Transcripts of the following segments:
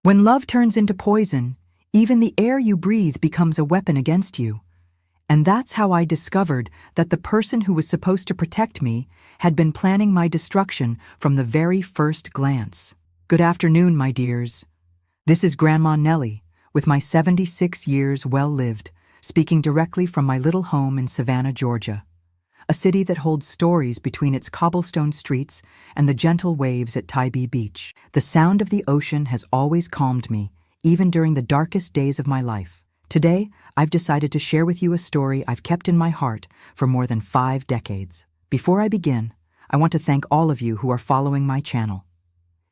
When love turns into poison, even the air you breathe becomes a weapon against you. And that's how I discovered that the person who was supposed to protect me had been planning my destruction from the very first glance. Good afternoon, my dears. This is Grandma Nellie, with my 76 years well lived, speaking directly from my little home in Savannah, Georgia. A city that holds stories between its cobblestone streets and the gentle waves at Tybee Beach. The sound of the ocean has always calmed me, even during the darkest days of my life. Today, I've decided to share with you a story I've kept in my heart for more than 5 decades. Before I begin, I want to thank all of you who are following my channel.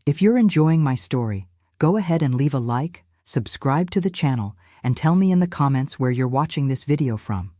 If you're enjoying my story, go ahead and leave a like, subscribe to the channel, and tell me in the comments where you're watching this video from.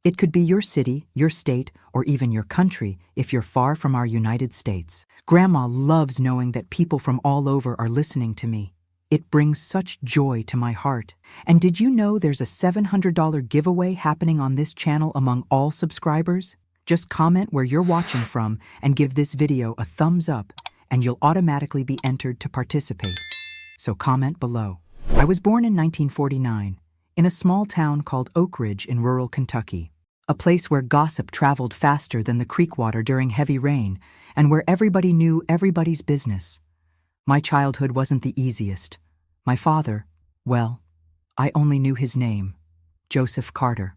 It could be your city, your state, or even your country if you're far from our United States. Grandma loves knowing that people from all over are listening to me. It brings such joy to my heart. And did you know there's a $700 giveaway happening on this channel among all subscribers? Just comment where you're watching from and give this video a thumbs up, and you'll automatically be entered to participate. So comment below. I was born in 1949 in a small town called Oak Ridge in rural Kentucky, a place where gossip traveled faster than the creek water during heavy rain and where everybody knew everybody's business. My childhood wasn't the easiest. My father, well, I only knew his name, Joseph Carter.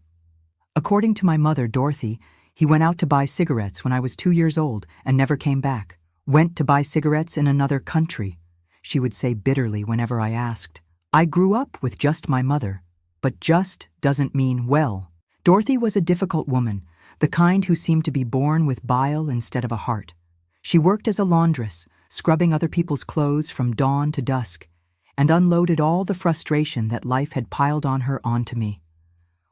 According to my mother, Dorothy, he went out to buy cigarettes when I was 2 years old and never came back. Went to buy cigarettes in another country, she would say bitterly whenever I asked. I grew up with just my mother, but just doesn't mean well. Dorothy was a difficult woman, the kind who seemed to be born with bile instead of a heart. She worked as a laundress, scrubbing other people's clothes from dawn to dusk, and unloaded all the frustration that life had piled on her onto me.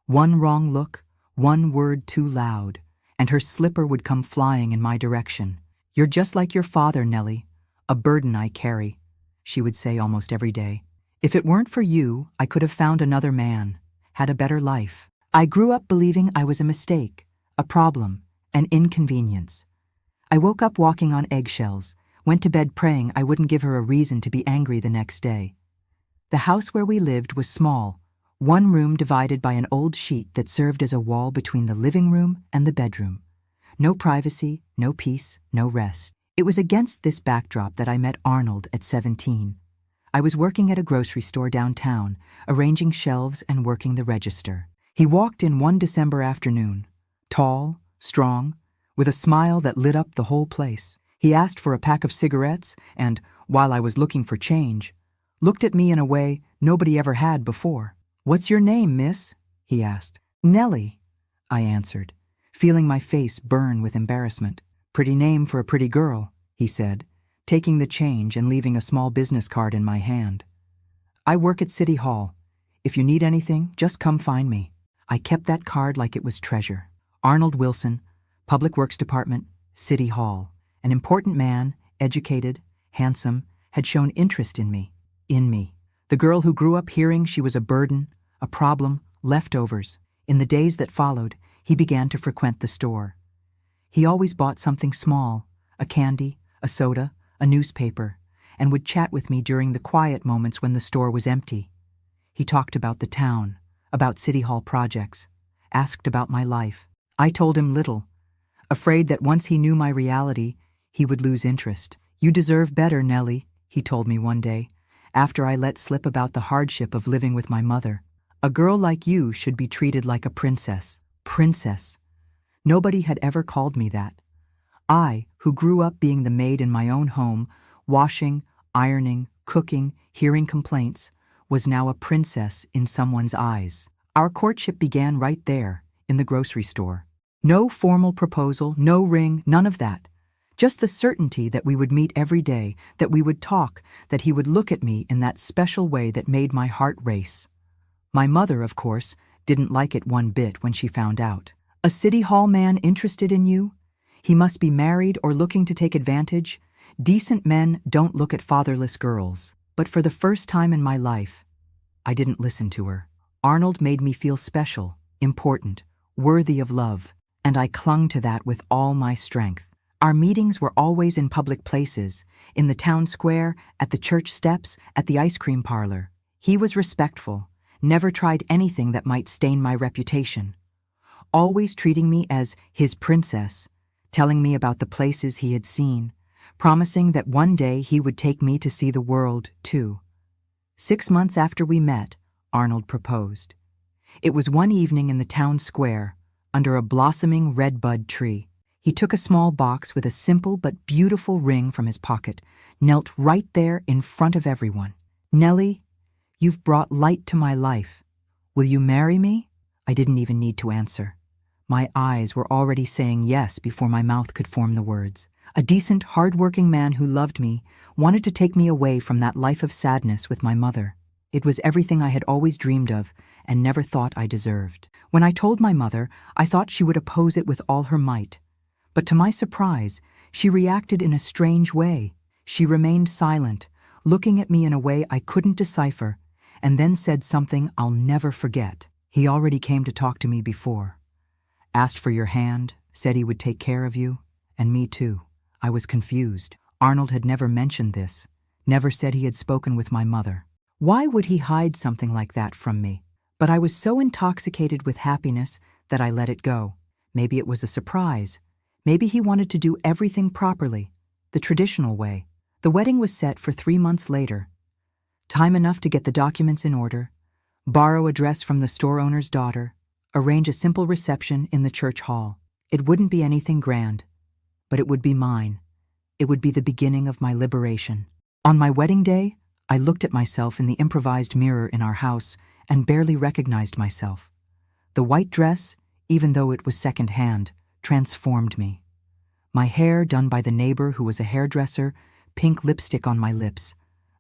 One wrong look, one word too loud, and her slipper would come flying in my direction. "You're just like your father, Nellie, a burden I carry," she would say almost every day. "If it weren't for you, I could have found another man, had a better life." I grew up believing I was a mistake, a problem, an inconvenience. I woke up walking on eggshells, went to bed praying I wouldn't give her a reason to be angry the next day. The house where we lived was small, one room divided by an old sheet that served as a wall between the living room and the bedroom. No privacy, no peace, no rest. It was against this backdrop that I met Arnold at 17. I was working at a grocery store downtown, arranging shelves and working the register. He walked in one December afternoon, tall, strong, with a smile that lit up the whole place. He asked for a pack of cigarettes and, while I was looking for change, looked at me in a way nobody ever had before. "What's your name, miss?" he asked. "Nellie," I answered, feeling my face burn with embarrassment. "Pretty name for a pretty girl," he said, taking the change and leaving a small business card in my hand. "I work at City Hall. If you need anything, just come find me." I kept that card like it was treasure. Arnold Wilson, Public Works Department, City Hall. An important man, educated, handsome, had shown interest in me. The girl who grew up hearing she was a burden, a problem, leftovers. In the days that followed, he began to frequent the store. He always bought something small, a candy, a soda, a newspaper, and would chat with me during the quiet moments when the store was empty. He talked about the town, about City Hall projects, asked about my life. I told him little, afraid that once he knew my reality, he would lose interest. "You deserve better, Nellie," he told me one day, after I let slip about the hardship of living with my mother. "A girl like you should be treated like a princess." Princess. Nobody had ever called me that. I, who grew up being the maid in my own home, washing, ironing, cooking, hearing complaints, was now a princess in someone's eyes. Our courtship began right there, in the grocery store. No formal proposal, no ring, none of that. Just the certainty that we would meet every day, that we would talk, that he would look at me in that special way that made my heart race. My mother, of course, didn't like it one bit when she found out. "A City Hall man interested in you? He must be married or looking to take advantage. Decent men don't look at fatherless girls." But for the first time in my life, I didn't listen to her. Arnold made me feel special, important, worthy of love, and I clung to that with all my strength. Our meetings were always in public places, in the town square, at the church steps, at the ice cream parlor. He was respectful, never tried anything that might stain my reputation, always treating me as his princess, telling me about the places he had seen, promising that one day he would take me to see the world, too. 6 months after we met, Arnold proposed. It was one evening in the town square, under a blossoming redbud tree. He took a small box with a simple but beautiful ring from his pocket, knelt right there in front of everyone. "Nellie, you've brought light to my life. Will you marry me?" I didn't even need to answer. My eyes were already saying yes before my mouth could form the words. A decent, hard-working man who loved me wanted to take me away from that life of sadness with my mother. It was everything I had always dreamed of and never thought I deserved. When I told my mother, I thought she would oppose it with all her might. But to my surprise, she reacted in a strange way. She remained silent, looking at me in a way I couldn't decipher, and then said something I'll never forget. "He already came to talk to me before. Asked for your hand, said he would take care of you, and me too." I was confused. Arnold had never mentioned this, never said he had spoken with my mother. Why would he hide something like that from me? But I was so intoxicated with happiness that I let it go. Maybe it was a surprise. Maybe he wanted to do everything properly, the traditional way. The wedding was set for 3 months later. Time enough to get the documents in order, borrow a dress from the store owner's daughter, arrange a simple reception in the church hall. It wouldn't be anything grand, but it would be mine. It would be the beginning of my liberation. On my wedding day, I looked at myself in the improvised mirror in our house and barely recognized myself. The white dress, even though it was second-hand, transformed me. My hair done by the neighbor who was a hairdresser, pink lipstick on my lips,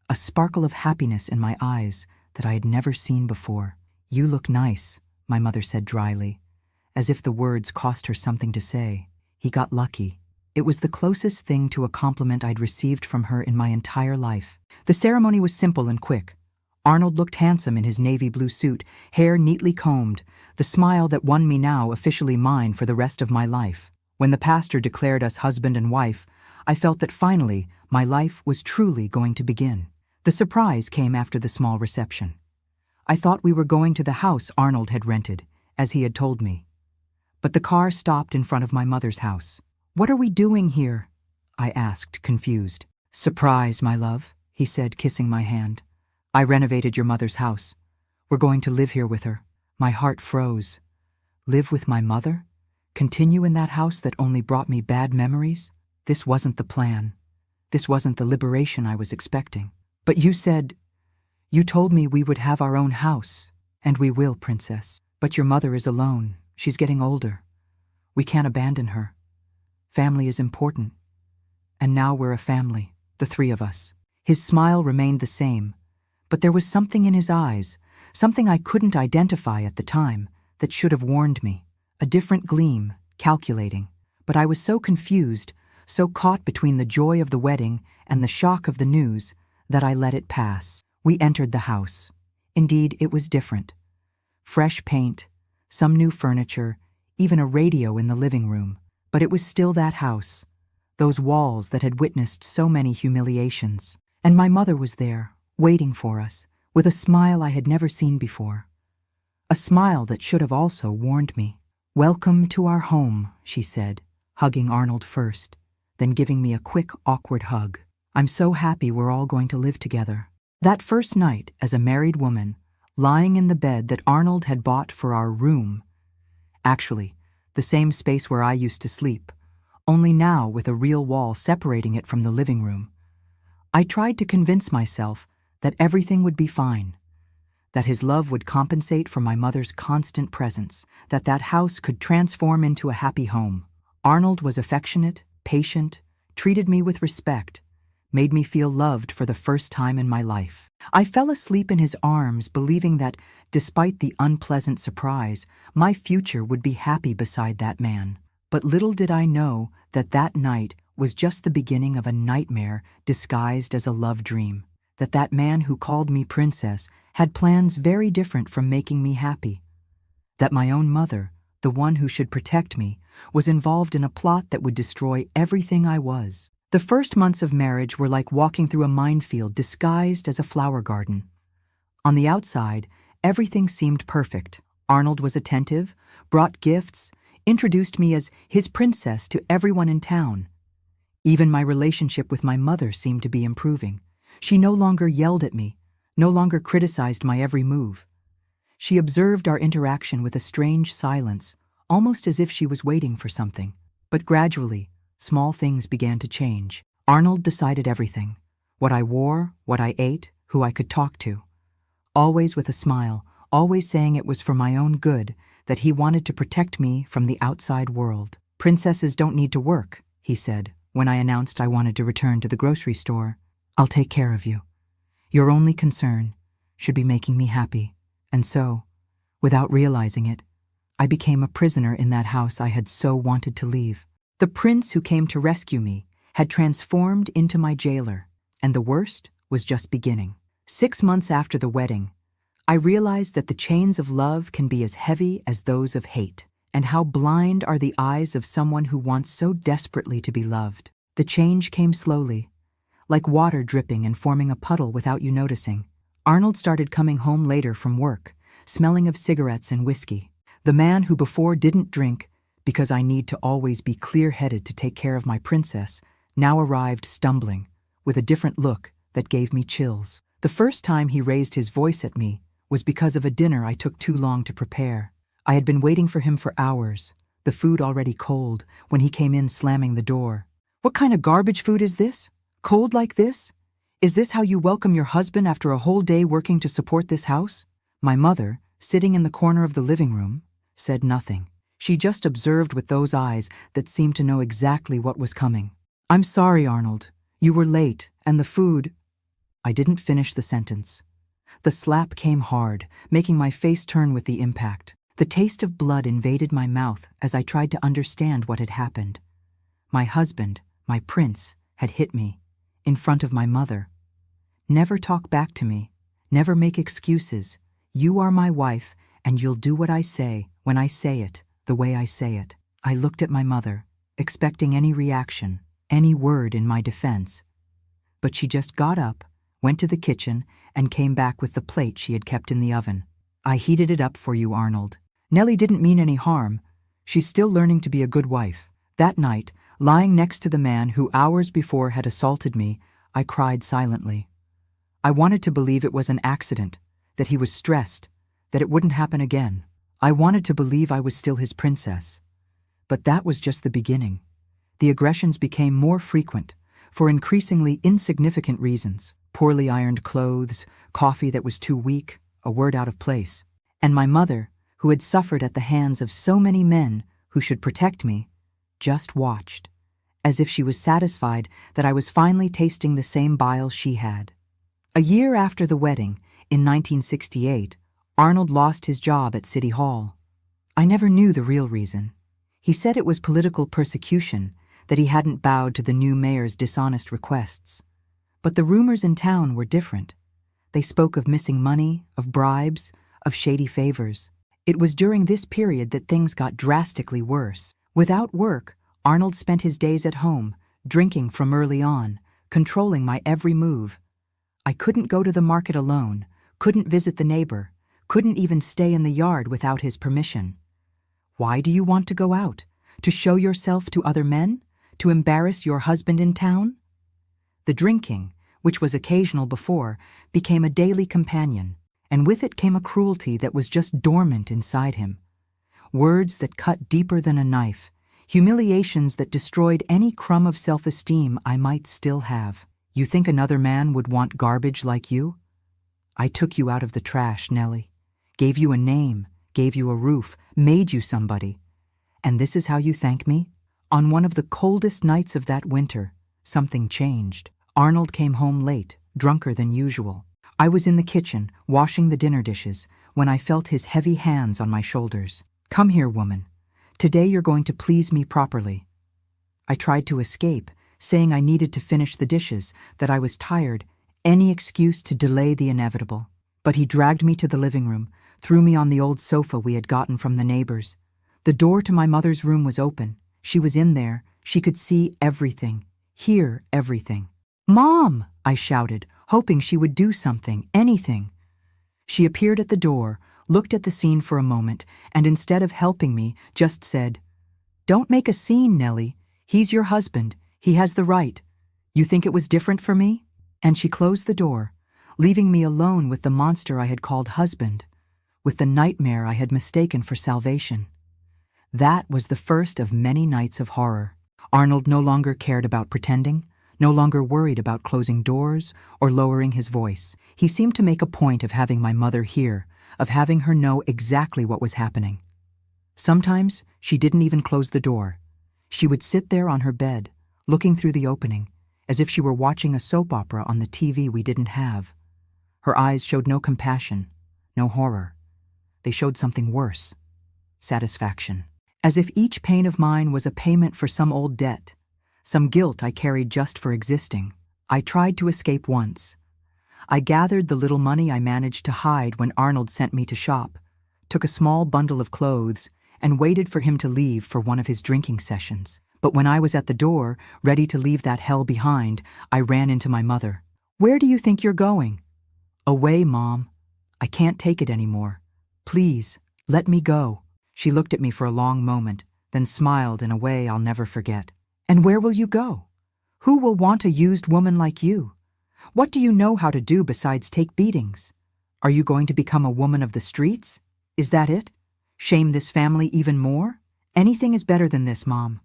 a sparkle of happiness in my eyes that I had never seen before. "You look nice," my mother said dryly, as if the words cost her something to say. He got lucky. It was the closest thing to a compliment I'd received from her in my entire life. The ceremony was simple and quick. Arnold looked handsome in his navy blue suit, hair neatly combed, the smile that won me now officially mine for the rest of my life. When the pastor declared us husband and wife, I felt that finally my life was truly going to begin. The surprise came after the small reception. I thought we were going to the house Arnold had rented, as he had told me. But the car stopped in front of my mother's house. "What are we doing here?" I asked, confused. "Surprise, my love," he said, kissing my hand. "I renovated your mother's house. We're going to live here with her." My heart froze. Live with my mother? Continue in that house that only brought me bad memories? This wasn't the plan. This wasn't the liberation I was expecting. "But you told me we would have our own house. And we will, princess. But your mother is alone. She's getting older. We can't abandon her. Family is important. And now we're a family, the 3 of us." His smile remained the same, but there was something in his eyes, something I couldn't identify at the time, that should have warned me. A different gleam, calculating. But I was so confused, so caught between the joy of the wedding and the shock of the news, that I let it pass. We entered the house. Indeed, it was different. Fresh paint, some new furniture, even a radio in the living room. But it was still that house, those walls that had witnessed so many humiliations. And my mother was there, waiting for us, with a smile I had never seen before. A smile that should have also warned me. "Welcome to our home," she said, hugging Arnold first, then giving me a quick, awkward hug. "I'm so happy we're all going to live together." That first night, as a married woman, lying in the bed that Arnold had bought for our room, actually, the same space where I used to sleep, only now with a real wall separating it from the living room, I tried to convince myself that everything would be fine, that his love would compensate for my mother's constant presence, that that house could transform into a happy home. Arnold was affectionate, patient, treated me with respect, made me feel loved for the first time in my life. I fell asleep in his arms, believing that, despite the unpleasant surprise, my future would be happy beside that man. But little did I know that that night was just the beginning of a nightmare disguised as a love dream, that that man who called me princess had plans very different from making me happy, that my own mother, the one who should protect me, was involved in a plot that would destroy everything I was. The first months of marriage were like walking through a minefield disguised as a flower garden. On the outside, everything seemed perfect. Arnold was attentive, brought gifts, introduced me as his princess to everyone in town. Even my relationship with my mother seemed to be improving. She no longer yelled at me, no longer criticized my every move. She observed our interaction with a strange silence, almost as if she was waiting for something. But gradually, small things began to change. Arnold decided everything: what I wore, what I ate, who I could talk to. Always with a smile, always saying it was for my own good, that he wanted to protect me from the outside world. "Princesses don't need to work," he said, when I announced I wanted to return to the grocery store. "I'll take care of you. Your only concern should be making me happy." And so, without realizing it, I became a prisoner in that house I had so wanted to leave. The prince who came to rescue me had transformed into my jailer, and the worst was just beginning. 6 months after the wedding, I realized that the chains of love can be as heavy as those of hate, and how blind are the eyes of someone who wants so desperately to be loved. The change came slowly, like water dripping and forming a puddle without you noticing. Arnold started coming home later from work, smelling of cigarettes and whiskey. The man who before didn't drink, because I need to always be clear-headed to take care of my princess, now arrived stumbling, with a different look that gave me chills. The first time he raised his voice at me was because of a dinner I took too long to prepare. I had been waiting for him for hours, the food already cold, when he came in slamming the door. "What kind of garbage food is this? Cold like this? Is this how you welcome your husband after a whole day working to support this house?" My mother, sitting in the corner of the living room, said nothing. She just observed with those eyes that seemed to know exactly what was coming. "I'm sorry, Arnold. You were late, and the food—" I didn't finish the sentence. The slap came hard, making my face turn with the impact. The taste of blood invaded my mouth as I tried to understand what had happened. My husband, my prince, had hit me, in front of my mother. "Never talk back to me. Never make excuses. You are my wife, and you'll do what I say when I say it, the way I say it." I looked at my mother, expecting any reaction, any word in my defense. But she just got up, went to the kitchen, and came back with the plate she had kept in the oven. "I heated it up for you, Arnold. Nellie didn't mean any harm. She's still learning to be a good wife." That night, lying next to the man who hours before had assaulted me, I cried silently. I wanted to believe it was an accident, that he was stressed, that it wouldn't happen again. I wanted to believe I was still his princess. But that was just the beginning. The aggressions became more frequent, for increasingly insignificant reasons. Poorly ironed clothes, coffee that was too weak, a word out of place. And my mother, who had suffered at the hands of so many men who should protect me, just watched, as if she was satisfied that I was finally tasting the same bile she had. A year after the wedding, in 1968, Arnold lost his job at City Hall. I never knew the real reason. He said it was political persecution, that he hadn't bowed to the new mayor's dishonest requests. But the rumors in town were different. They spoke of missing money, of bribes, of shady favors. It was during this period that things got drastically worse. Without work, Arnold spent his days at home, drinking from early on, controlling my every move. I couldn't go to the market alone, couldn't visit the neighbor, couldn't even stay in the yard without his permission. "Why do you want to go out? To show yourself to other men? To embarrass your husband in town?" The drinking, which was occasional before, became a daily companion, and with it came a cruelty that was just dormant inside him. Words that cut deeper than a knife, humiliations that destroyed any crumb of self-esteem I might still have. "You think another man would want garbage like you? I took you out of the trash, Nellie. Gave you a name, gave you a roof, made you somebody. And this is how you thank me?" On one of the coldest nights of that winter, something changed. Arnold came home late, drunker than usual. I was in the kitchen, washing the dinner dishes, when I felt his heavy hands on my shoulders. "Come here, woman. Today you're going to please me properly." I tried to escape, saying I needed to finish the dishes, that I was tired, any excuse to delay the inevitable. But he dragged me to the living room, threw me on the old sofa we had gotten from the neighbors. The door to my mother's room was open. She was in there. She could see everything, hear everything. "Mom!" I shouted, hoping she would do something, anything. She appeared at the door, looked at the scene for a moment, and instead of helping me, just said, "Don't make a scene, Nellie. He's your husband. He has the right. You think it was different for me?" And she closed the door, leaving me alone with the monster I had called husband, with the nightmare I had mistaken for salvation. That was the first of many nights of horror. Arnold no longer cared about pretending, no longer worried about closing doors or lowering his voice. He seemed to make a point of having my mother hear, of having her know exactly what was happening. Sometimes she didn't even close the door. She would sit there on her bed, looking through the opening, as if she were watching a soap opera on the TV we didn't have. Her eyes showed no compassion, no horror. They showed something worse: satisfaction. As if each pain of mine was a payment for some old debt, some guilt I carried just for existing. I tried to escape once. I gathered the little money I managed to hide when Arnold sent me to shop, took a small bundle of clothes, and waited for him to leave for one of his drinking sessions. But when I was at the door, ready to leave that hell behind, I ran into my mother. "Where do you think you're going?" "Away, Mom. I can't take it anymore. Please, let me go." She looked at me for a long moment, then smiled in a way I'll never forget. "And where will you go? Who will want a used woman like you? What do you know how to do besides take beatings? Are you going to become a woman of the streets? Is that it? Shame this family even more? Anything is better than this, Mom.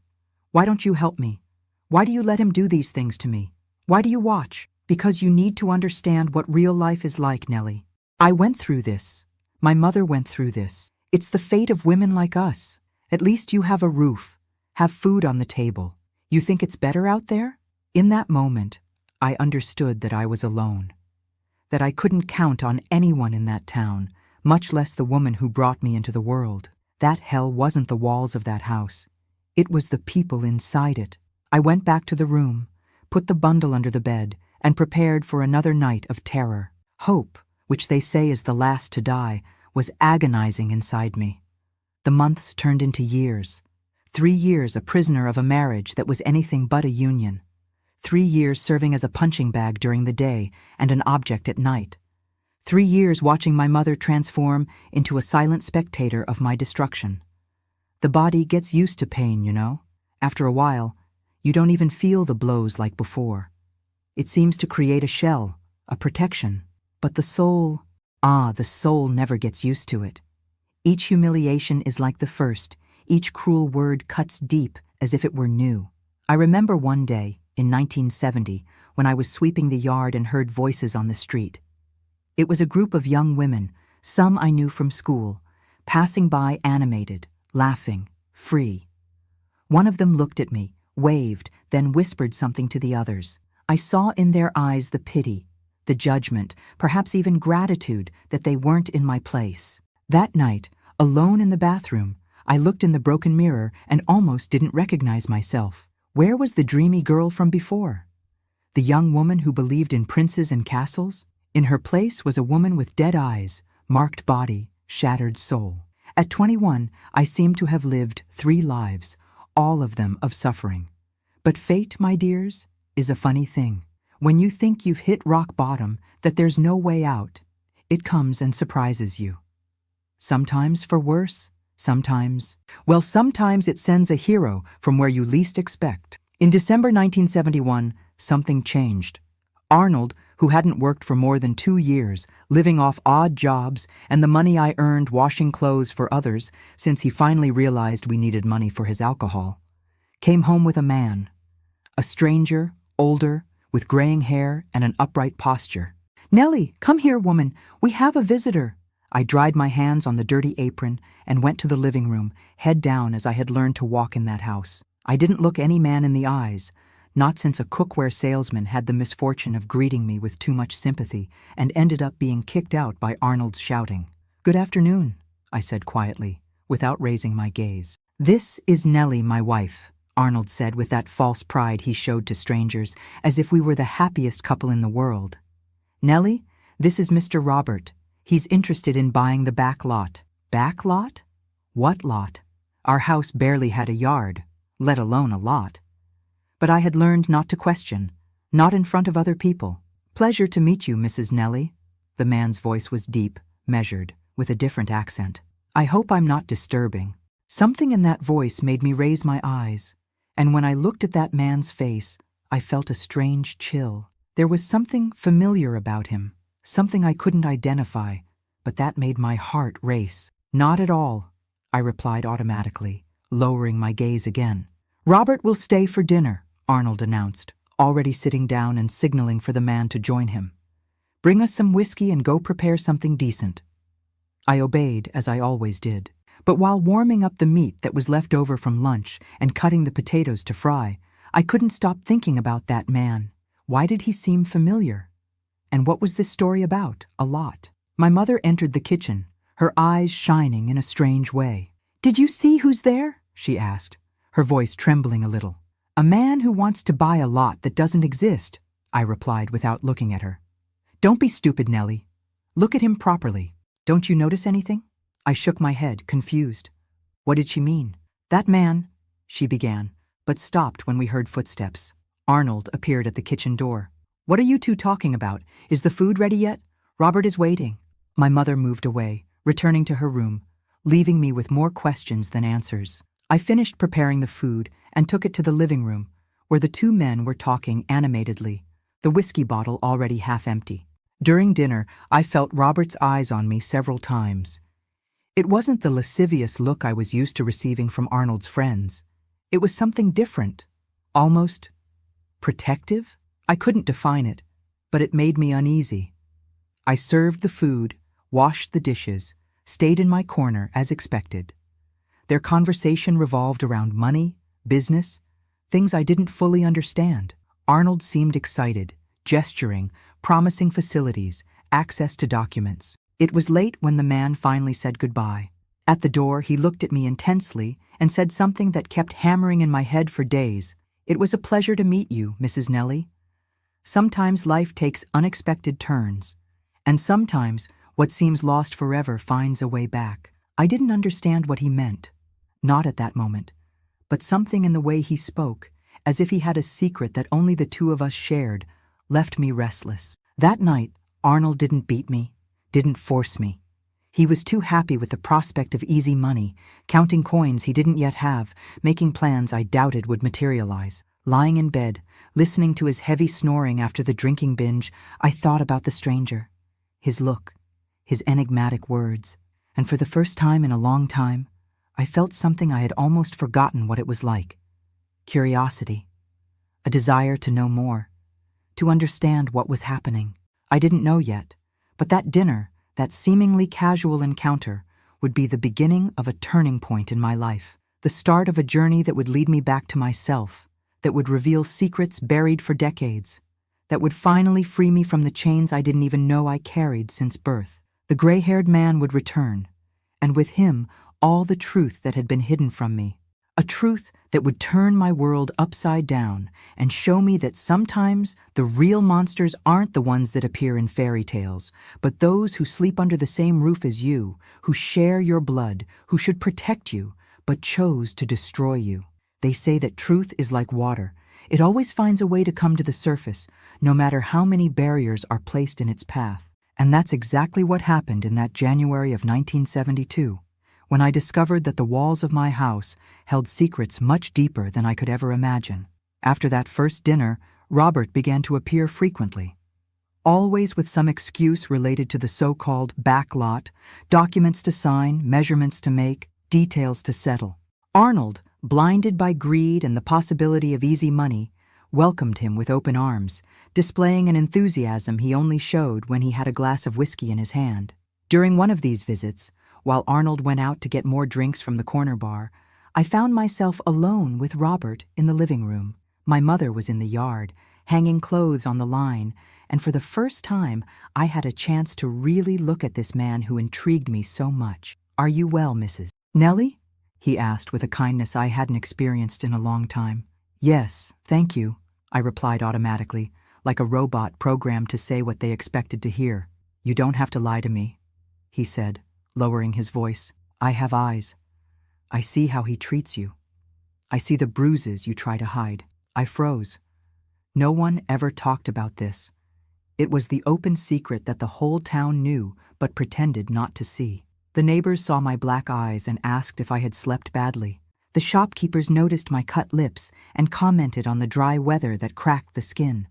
Why don't you help me? Why do you let him do these things to me? Why do you watch? Because you need to understand what real life is like, Nellie. I went through this. My mother went through this. It's the fate of women like us. At least you have a roof, have food on the table. You think it's better out there?" In that moment, I understood that I was alone, that I couldn't count on anyone in that town, much less the woman who brought me into the world. That hell wasn't the walls of that house. It was the people inside it. I went back to the room, put the bundle under the bed, and prepared for another night of terror. Hope, which they say is the last to die, was agonizing inside me. The months turned into years. 3 years a prisoner of a marriage that was anything but a union. 3 years serving as a punching bag during the day and an object at night. 3 years watching my mother transform into a silent spectator of my destruction. The body gets used to pain, you know. After a while, you don't even feel the blows like before. It seems to create a shell, a protection. But the soul never gets used to it. Each humiliation is like the first. Each cruel word cuts deep as if it were new. I remember one day, in 1970, when I was sweeping the yard and heard voices on the street. It was a group of young women, some I knew from school, passing by animated, laughing, free. One of them looked at me, waved, then whispered something to the others. I saw in their eyes the pity, the judgment, perhaps even gratitude that they weren't in my place. That night, alone in the bathroom, I looked in the broken mirror and almost didn't recognize myself. Where was the dreamy girl from before? The young woman who believed in princes and castles? In her place was a woman with dead eyes, marked body, shattered soul. At 21, I seemed to have lived 3 lives, all of them of suffering. But fate, my dears, is a funny thing. When you think you've hit rock bottom, that there's no way out, it comes and surprises you. Sometimes for worse, sometimes it sends a hero from where you least expect. In December 1971, something changed. Arnold, who hadn't worked for more than 2 years, living off odd jobs and the money I earned washing clothes for others since he finally realized we needed money for his alcohol, came home with a man. A stranger, older, with graying hair and an upright posture. "Nellie, come here, woman. We have a visitor." I dried my hands on the dirty apron and went to the living room, head down as I had learned to walk in that house. I didn't look any man in the eyes, not since a cookware salesman had the misfortune of greeting me with too much sympathy and ended up being kicked out by Arnold's shouting. "Good afternoon," I said quietly, without raising my gaze. "This is Nellie, my wife," Arnold said with that false pride he showed to strangers, as if we were the happiest couple in the world. "Nellie, this is Mr. Robert. He's interested in buying the back lot." "Back lot? What lot?" Our house barely had a yard, let alone a lot. But I had learned not to question, not in front of other people. "Pleasure to meet you, Mrs. Nellie." The man's voice was deep, measured, with a different accent. "I hope I'm not disturbing." Something in that voice made me raise my eyes, and when I looked at that man's face, I felt a strange chill. There was something familiar about him, something I couldn't identify, but that made my heart race. "Not at all," I replied automatically, lowering my gaze again. "Robert will stay for dinner," Arnold announced, already sitting down and signaling for the man to join him. "Bring us some whiskey and go prepare something decent." I obeyed, as I always did. But while warming up the meat that was left over from lunch and cutting the potatoes to fry, I couldn't stop thinking about that man. Why did he seem familiar? And what was this story about? A lot. My mother entered the kitchen, her eyes shining in a strange way. "Did you see who's there?" she asked, her voice trembling a little. "A man who wants to buy a lot that doesn't exist," I replied without looking at her. "Don't be stupid, Nellie. Look at him properly. Don't you notice anything?" I shook my head, confused. What did she mean? "That man," she began, but stopped when we heard footsteps. Arnold appeared at the kitchen door. "What are you two talking about? Is the food ready yet? Robert is waiting." My mother moved away, returning to her room, leaving me with more questions than answers. I finished preparing the food and took it to the living room, where the two men were talking animatedly, the whiskey bottle already half empty. During dinner, I felt Robert's eyes on me several times. It wasn't the lascivious look I was used to receiving from Arnold's friends. It was something different, almost protective. I couldn't define it, but it made me uneasy. I served the food, washed the dishes, stayed in my corner as expected. Their conversation revolved around money, business, things I didn't fully understand. Arnold seemed excited, gesturing, promising facilities, access to documents. It was late when the man finally said goodbye. At the door, he looked at me intensely and said something that kept hammering in my head for days. "It was a pleasure to meet you, Mrs. Nellie. Sometimes life takes unexpected turns, and sometimes what seems lost forever finds a way back." I didn't understand what he meant, not at that moment, but something in the way he spoke, as if he had a secret that only the two of us shared, left me restless. That night, Arnold didn't beat me, didn't force me. He was too happy with the prospect of easy money, counting coins he didn't yet have, making plans I doubted would materialize. Lying in bed, listening to his heavy snoring after the drinking binge, I thought about the stranger, his look, his enigmatic words, and for the first time in a long time, I felt something I had almost forgotten what it was like. Curiosity, a desire to know more, to understand what was happening. I didn't know yet, but that dinner, that seemingly casual encounter, would be the beginning of a turning point in my life, the start of a journey that would lead me back to myself, that would reveal secrets buried for decades, that would finally free me from the chains I didn't even know I carried since birth. The gray-haired man would return, and with him, all the truth that had been hidden from me. A truth that would turn my world upside down and show me that sometimes the real monsters aren't the ones that appear in fairy tales, but those who sleep under the same roof as you, who share your blood, who should protect you, but chose to destroy you. They say that truth is like water. It always finds a way to come to the surface, no matter how many barriers are placed in its path. And that's exactly what happened in that January of 1972. When I discovered that the walls of my house held secrets much deeper than I could ever imagine. After that first dinner, Robert began to appear frequently, always with some excuse related to the so-called back lot, documents to sign, measurements to make, details to settle. Arnold, blinded by greed and the possibility of easy money, welcomed him with open arms, displaying an enthusiasm he only showed when he had a glass of whiskey in his hand. During one of these visits, while Arnold went out to get more drinks from the corner bar, I found myself alone with Robert in the living room. My mother was in the yard, hanging clothes on the line, and for the first time I had a chance to really look at this man who intrigued me so much. "Are you well, Mrs. Nellie?" he asked with a kindness I hadn't experienced in a long time. "Yes, thank you," I replied automatically, like a robot programmed to say what they expected to hear. "You don't have to lie to me," he said, lowering his voice. "I have eyes. I see how he treats you. I see the bruises you try to hide. I froze. No one ever talked about this. It was the open secret that the whole town knew but pretended not to see. The neighbors saw my black eyes and asked if I had slept badly. The shopkeepers noticed my cut lips and commented on the dry weather that cracked the skin.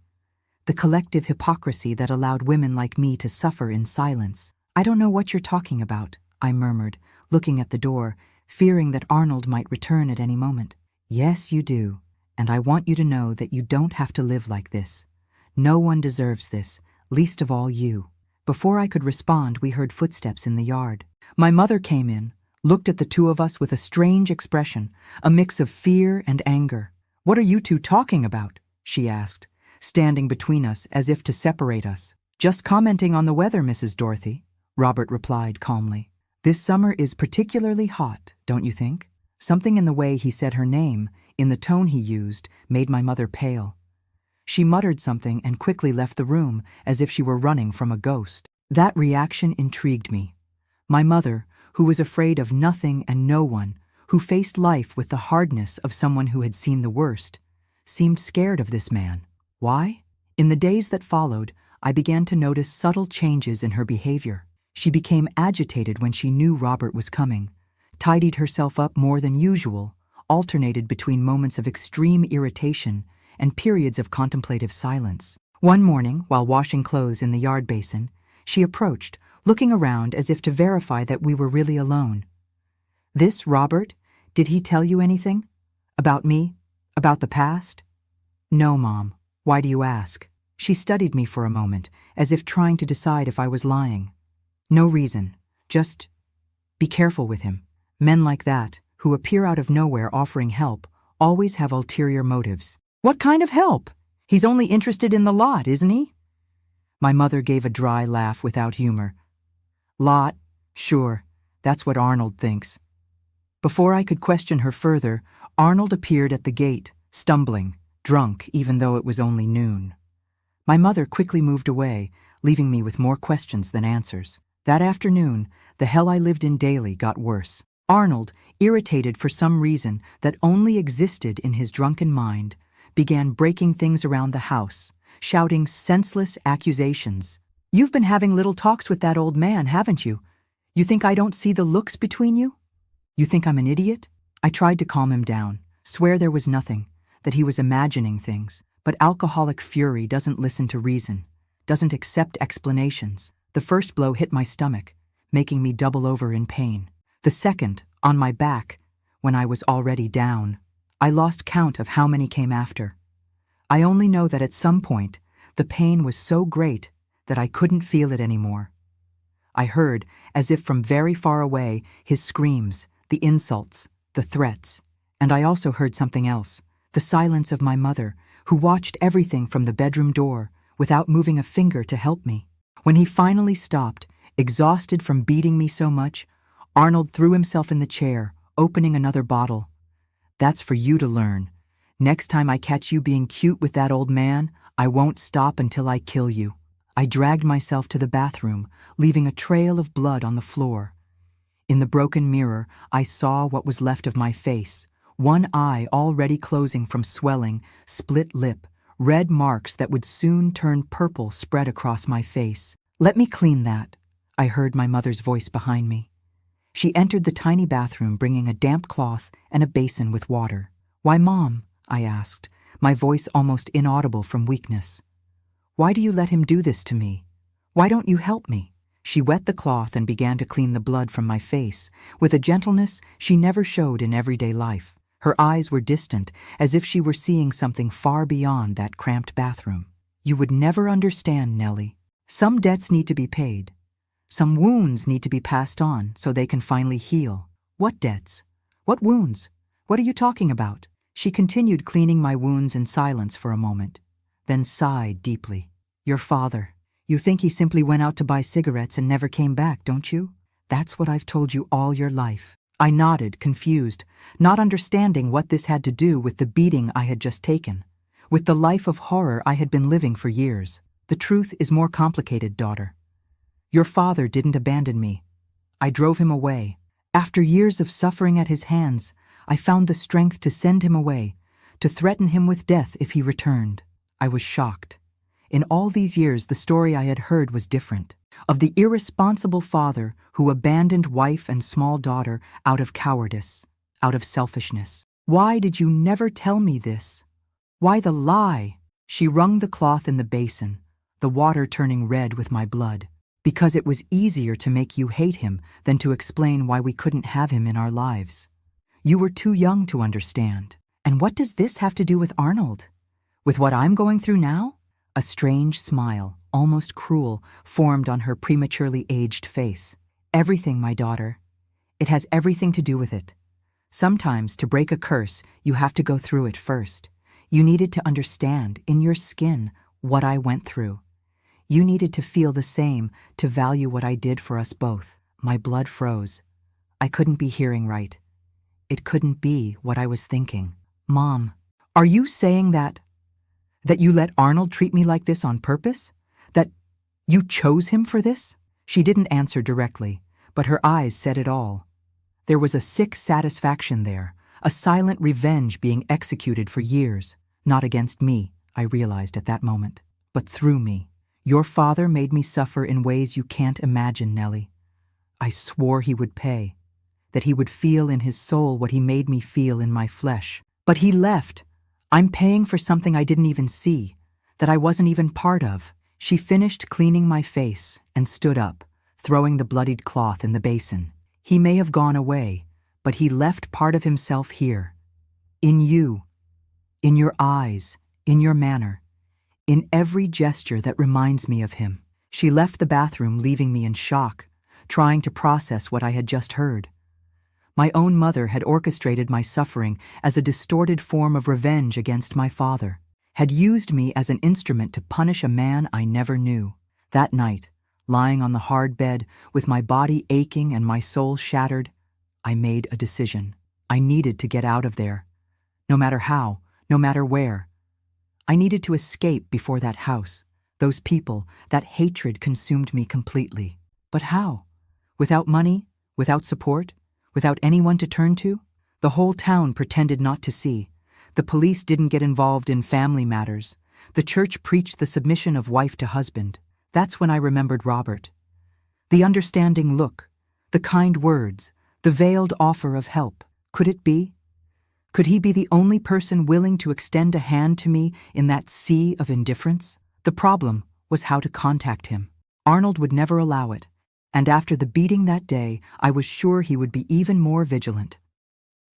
The collective hypocrisy that allowed women like me to suffer in silence. I don't know what you're talking about, I murmured, looking at the door, fearing that Arnold might return at any moment. Yes, you do, and I want you to know that you don't have to live like this. No one deserves this, least of all you. Before I could respond, we heard footsteps in the yard. My mother came in, looked at the two of us with a strange expression, a mix of fear and anger. What are you two talking about? She asked, standing between us as if to separate us. Just commenting on the weather, Mrs. Dorothy, Robert replied calmly. This summer is particularly hot, don't you think? Something in the way he said her name, in the tone he used, made my mother pale. She muttered something and quickly left the room as if she were running from a ghost. That reaction intrigued me. My mother, who was afraid of nothing and no one, who faced life with the hardness of someone who had seen the worst, seemed scared of this man. Why? In the days that followed, I began to notice subtle changes in her behavior. She became agitated when she knew Robert was coming, tidied herself up more than usual, alternated between moments of extreme irritation and periods of contemplative silence. One morning, while washing clothes in the yard basin, she approached, looking around as if to verify that we were really alone. This Robert? Did he tell you anything? About me? About the past? No, Mom. Why do you ask? She studied me for a moment, as if trying to decide if I was lying. No reason. Just be careful with him. Men like that, who appear out of nowhere offering help, always have ulterior motives. What kind of help? He's only interested in the lot, isn't he? My mother gave a dry laugh without humor. Lot? Sure, that's what Arnold thinks. Before I could question her further, Arnold appeared at the gate, stumbling, drunk even though it was only noon. My mother quickly moved away, leaving me with more questions than answers. That afternoon, the hell I lived in daily got worse. Arnold, irritated for some reason that only existed in his drunken mind, began breaking things around the house, shouting senseless accusations. You've been having little talks with that old man, haven't you? You think I don't see the looks between you? You think I'm an idiot? I tried to calm him down, swear there was nothing, that he was imagining things, but alcoholic fury doesn't listen to reason, doesn't accept explanations. The first blow hit my stomach, making me double over in pain. The second, on my back, when I was already down. I lost count of how many came after. I only know that at some point, the pain was so great that I couldn't feel it anymore. I heard, as if from very far away, his screams, the insults, the threats. And I also heard something else, the silence of my mother, who watched everything from the bedroom door without moving a finger to help me. When he finally stopped, exhausted from beating me so much, Arnold threw himself in the chair, opening another bottle. That's for you to learn. Next time I catch you being cute with that old man, I won't stop until I kill you. I dragged myself to the bathroom, leaving a trail of blood on the floor. In the broken mirror, I saw what was left of my face, one eye already closing from swelling, split lip, red marks that would soon turn purple spread across my face. Let me clean that, I heard my mother's voice behind me. She entered the tiny bathroom bringing a damp cloth and a basin with water. Why, Mom? I asked, my voice almost inaudible from weakness. Why do you let him do this to me? Why don't you help me? She wet the cloth and began to clean the blood from my face, with a gentleness she never showed in everyday life. Her eyes were distant, as if she were seeing something far beyond that cramped bathroom. You would never understand, Nellie. Some debts need to be paid. Some wounds need to be passed on so they can finally heal. What debts? What wounds? What are you talking about? She continued cleaning my wounds in silence for a moment, then sighed deeply. Your father. You think he simply went out to buy cigarettes and never came back, don't you? That's what I've told you all your life. I nodded, confused, not understanding what this had to do with the beating I had just taken, with the life of horror I had been living for years. The truth is more complicated, daughter. Your father didn't abandon me. I drove him away, After years of suffering at his hands, I found the strength to send him away, to threaten him with death if he returned. I was shocked. In all these years, the story I had heard was different. Of the irresponsible father who abandoned wife and small daughter out of cowardice, out of selfishness. Why did you never tell me this? Why the lie? She wrung the cloth in the basin, the water turning red with my blood. Because it was easier to make you hate him than to explain why we couldn't have him in our lives. You were too young to understand. And what does this have to do with Arnold? With what I'm going through now? A strange smile, almost cruel, formed on her prematurely aged face. Everything, my daughter. It has everything to do with it. Sometimes, to break a curse, you have to go through it first. You needed to understand, in your skin, what I went through. You needed to feel the same, to value what I did for us both. My blood froze. I couldn't be hearing right. It couldn't be what I was thinking. Mom, are you saying that you let Arnold treat me like this on purpose? That you chose him for this? She didn't answer directly, but her eyes said it all. There was a sick satisfaction there, a silent revenge being executed for years, not against me, I realized at that moment, but through me. Your father made me suffer in ways you can't imagine, Nellie. I swore he would pay, that he would feel in his soul what he made me feel in my flesh. But he left. I'm paying for something I didn't even see, that I wasn't even part of. She finished cleaning my face and stood up, throwing the bloodied cloth in the basin. He may have gone away, but he left part of himself here. In you, in your eyes, in your manner, in every gesture that reminds me of him. She left the bathroom, leaving me in shock, trying to process what I had just heard. My own mother had orchestrated my suffering as a distorted form of revenge against my father, had used me as an instrument to punish a man I never knew. That night, lying on the hard bed, with my body aching and my soul shattered, I made a decision. I needed to get out of there. No matter how, no matter where. I needed to escape before that house, those people, that hatred consumed me completely. But how? Without money? Without support? Without anyone to turn to? The whole town pretended not to see. The police didn't get involved in family matters. The church preached the submission of wife to husband. That's when I remembered Robert. The understanding look, the kind words, the veiled offer of help. Could it be? Could he be the only person willing to extend a hand to me in that sea of indifference? The problem was how to contact him. Arnold would never allow it, and after the beating that day, I was sure he would be even more vigilant.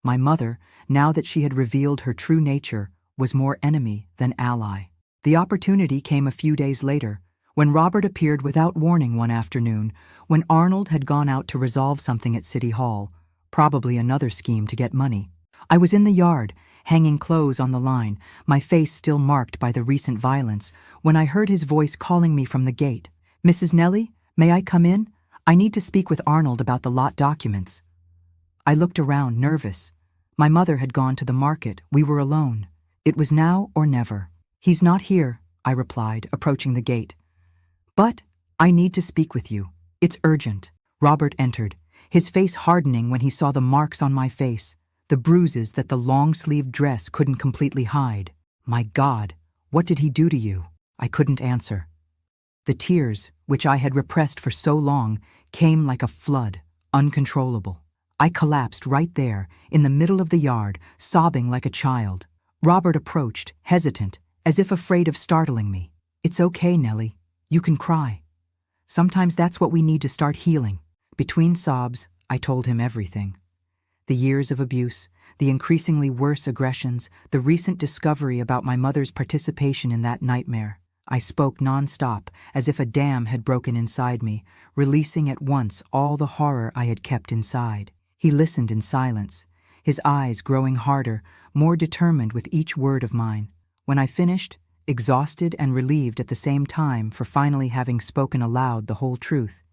My mother, now that she had revealed her true nature, was more enemy than ally. The opportunity came a few days later, when Robert appeared without warning one afternoon, when Arnold had gone out to resolve something at City Hall, probably another scheme to get money. I was in the yard, hanging clothes on the line, my face still marked by the recent violence, when I heard his voice calling me from the gate. "Mrs. Nellie, may I come in? I need to speak with Arnold about the lot documents." I looked around, nervous. My mother had gone to the market. We were alone. It was now or never. "He's not here," I replied, approaching the gate. "But I need to speak with you. It's urgent." Robert entered, his face hardening when he saw the marks on my face, the bruises that the long-sleeved dress couldn't completely hide. My God, what did he do to you? I couldn't answer. The tears, which I had repressed for so long, came like a flood, uncontrollable. I collapsed right there, in the middle of the yard, sobbing like a child. Robert approached, hesitant, as if afraid of startling me. "It's okay, Nellie. You can cry. Sometimes that's what we need to start healing." Between sobs, I told him everything. The years of abuse, the increasingly worse aggressions, the recent discovery about my mother's participation in that nightmare. I spoke non-stop, as if a dam had broken inside me, releasing at once all the horror I had kept inside. He listened in silence, his eyes growing harder, more determined with each word of mine. When I finished, exhausted and relieved at the same time for finally having spoken aloud the whole truth,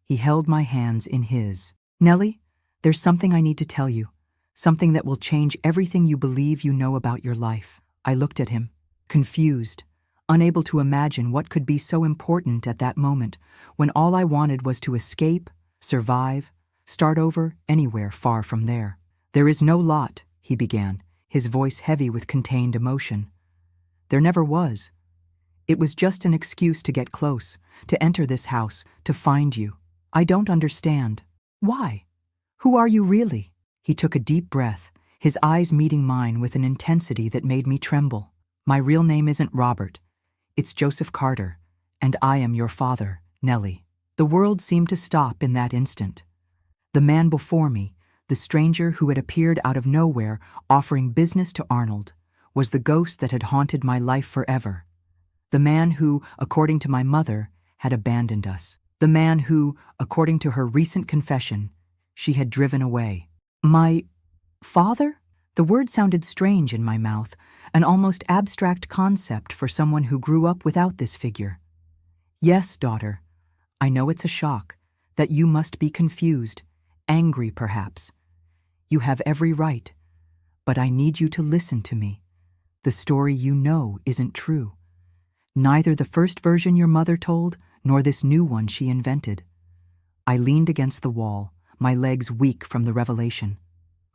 he held my hands in his. "Nellie, there's something I need to tell you, something that will change everything you believe you know about your life." I looked at him, confused, unable to imagine what could be so important at that moment, when all I wanted was to escape, survive, Start over anywhere far from there. There is no lot, he began, his voice heavy with contained emotion. There never was. It was just an excuse to get close, to enter this house, to find you. I don't understand. Why? Who are you really? He took a deep breath, his eyes meeting mine with an intensity that made me tremble. My real name isn't Robert. It's Joseph Carter, and I am your father, Nellie. The world seemed to stop in that instant. The man before me, the stranger who had appeared out of nowhere offering business to Arnold, was the ghost that had haunted my life forever. The man who, according to my mother, had abandoned us. The man who, according to her recent confession, she had driven away. My father? The word sounded strange in my mouth, an almost abstract concept for someone who grew up without this figure. Yes, daughter, I know it's a shock, that you must be confused, angry perhaps. You have every right, but I need you to listen to me. The story you know isn't true. Neither the first version your mother told, nor this new one she invented. I leaned against the wall, my legs weak from the revelation.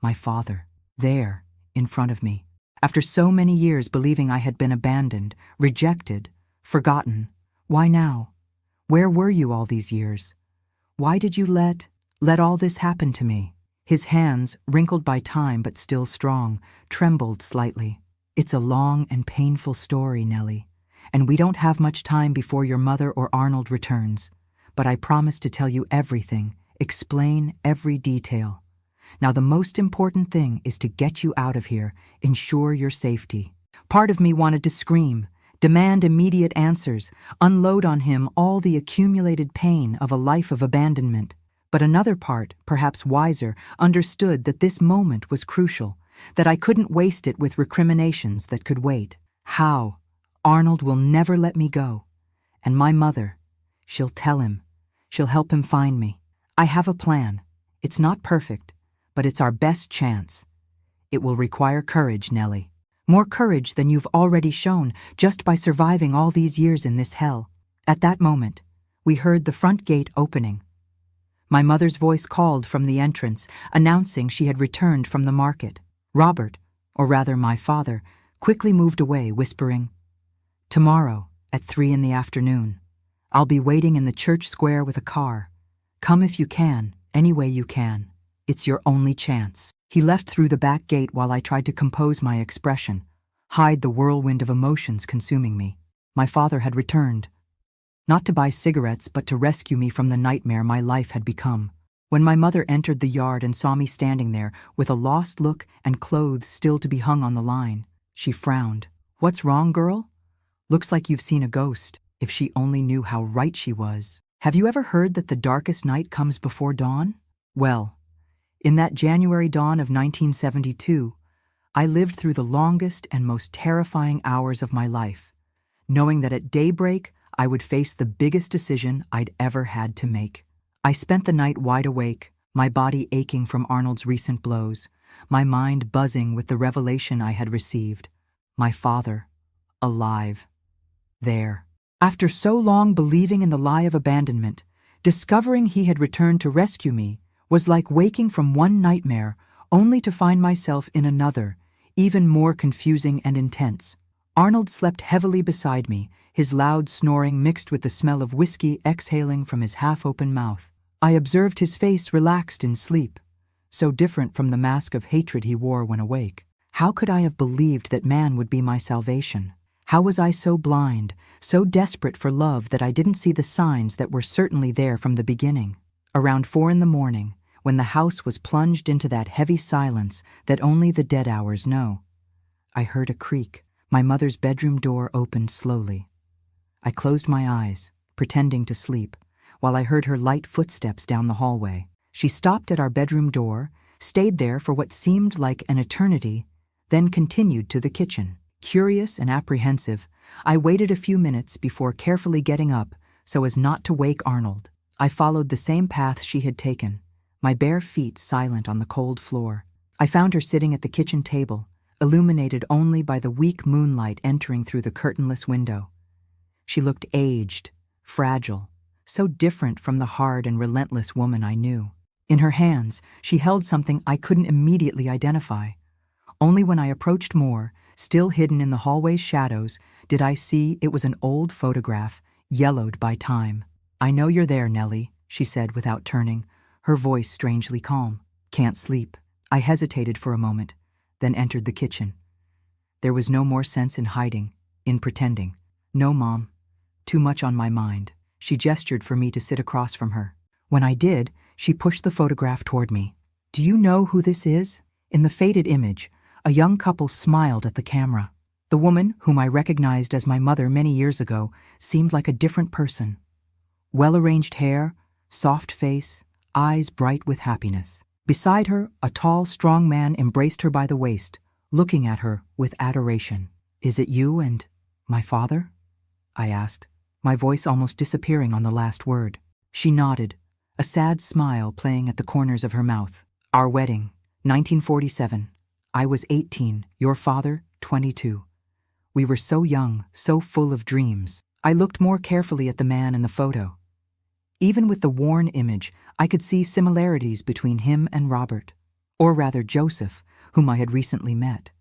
My father, there, in front of me. After so many years believing I had been abandoned, rejected, forgotten, why now? Where were you all these years? Why did you let all this happen to me? His hands, wrinkled by time but still strong, trembled slightly. It's a long and painful story, Nellie, and we don't have much time before your mother or Arnold returns. But I promise to tell you everything, explain every detail. Now the most important thing is to get you out of here, ensure your safety. Part of me wanted to scream, demand immediate answers, unload on him all the accumulated pain of a life of abandonment. But another part, perhaps wiser, understood that this moment was crucial, that I couldn't waste it with recriminations that could wait. How? Arnold will never let me go. And my mother, she'll tell him. She'll help him find me. I have a plan. It's not perfect, but it's our best chance. It will require courage, Nellie. More courage than you've already shown just by surviving all these years in this hell. At that moment, we heard the front gate opening. My mother's voice called from the entrance, announcing she had returned from the market. Robert, or rather my father, quickly moved away, whispering, "Tomorrow, at 3 in the afternoon. I'll be waiting in the church square with a car. Come if you can, any way you can. It's your only chance." He left through the back gate while I tried to compose my expression, hide the whirlwind of emotions consuming me. My father had returned. Not to buy cigarettes, but to rescue me from the nightmare my life had become. When my mother entered the yard and saw me standing there with a lost look and clothes still to be hung on the line, she frowned. "What's wrong, girl? Looks like you've seen a ghost." If she only knew how right she was. Have you ever heard that the darkest night comes before dawn? Well, in that January dawn of 1972, I lived through the longest and most terrifying hours of my life, knowing that at daybreak I would face the biggest decision I'd ever had to make. I spent the night wide awake, my body aching from Arnold's recent blows, my mind buzzing with the revelation I had received. My father, alive. There. After so long believing in the lie of abandonment, discovering he had returned to rescue me was like waking from one nightmare only to find myself in another, even more confusing and intense. Arnold slept heavily beside me, his loud snoring mixed with the smell of whiskey exhaling from his half-open mouth. I observed his face relaxed in sleep, so different from the mask of hatred he wore when awake. How could I have believed that man would be my salvation? How was I so blind, so desperate for love that I didn't see the signs that were certainly there from the beginning? Around 4 in the morning, when the house was plunged into that heavy silence that only the dead hours know, I heard a creak. My mother's bedroom door opened slowly. I closed my eyes, pretending to sleep, while I heard her light footsteps down the hallway. She stopped at our bedroom door, stayed there for what seemed like an eternity, then continued to the kitchen. Curious and apprehensive, I waited a few minutes before carefully getting up so as not to wake Arnold. I followed the same path she had taken, my bare feet silent on the cold floor. I found her sitting at the kitchen table, illuminated only by the weak moonlight entering through the curtainless window. She looked aged, fragile, so different from the hard and relentless woman I knew. In her hands, she held something I couldn't immediately identify. Only when I approached more, still hidden in the hallway's shadows, did I see it was an old photograph, yellowed by time. "I know you're there, Nellie," she said without turning, her voice strangely calm. "Can't sleep." I hesitated for a moment, then entered the kitchen. There was no more sense in hiding, in pretending. "No, Mom. Too much on my mind." She gestured for me to sit across from her. When I did, she pushed the photograph toward me. "Do you know who this is?" In the faded image, a young couple smiled at the camera. The woman, whom I recognized as my mother many years ago, seemed like a different person. Well-arranged hair, soft face, eyes bright with happiness. Beside her, a tall, strong man embraced her by the waist, looking at her with adoration. "Is it you and my father?" I asked, my voice almost disappearing on the last word. She nodded, a sad smile playing at the corners of her mouth. "Our wedding, 1947. I was 18, your father, 22. We were so young, so full of dreams." I looked more carefully at the man in the photo. Even with the worn image, I could see similarities between him and Robert, or rather Joseph, whom I had recently met.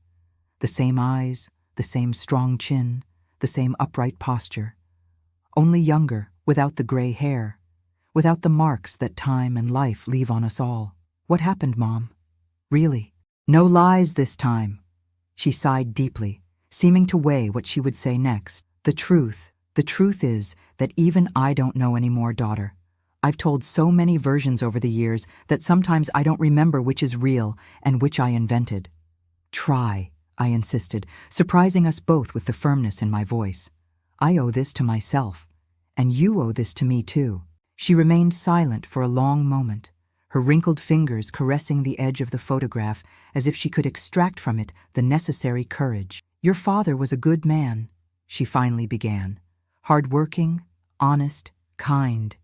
The same eyes, the same strong chin, the same upright posture. Only younger, without the gray hair, without the marks that time and life leave on us all. "What happened, Mom? Really? No lies this time." She sighed deeply, seeming to weigh what she would say next. The truth is that even I don't know anymore, daughter. I've told so many versions over the years that sometimes I don't remember which is real and which I invented." "Try," I insisted, surprising us both with the firmness in my voice. "I owe this to myself, and you owe this to me too." She remained silent for a long moment, her wrinkled fingers caressing the edge of the photograph as if she could extract from it the necessary courage. "Your father was a good man," she finally began. "Hard-working, honest, kind.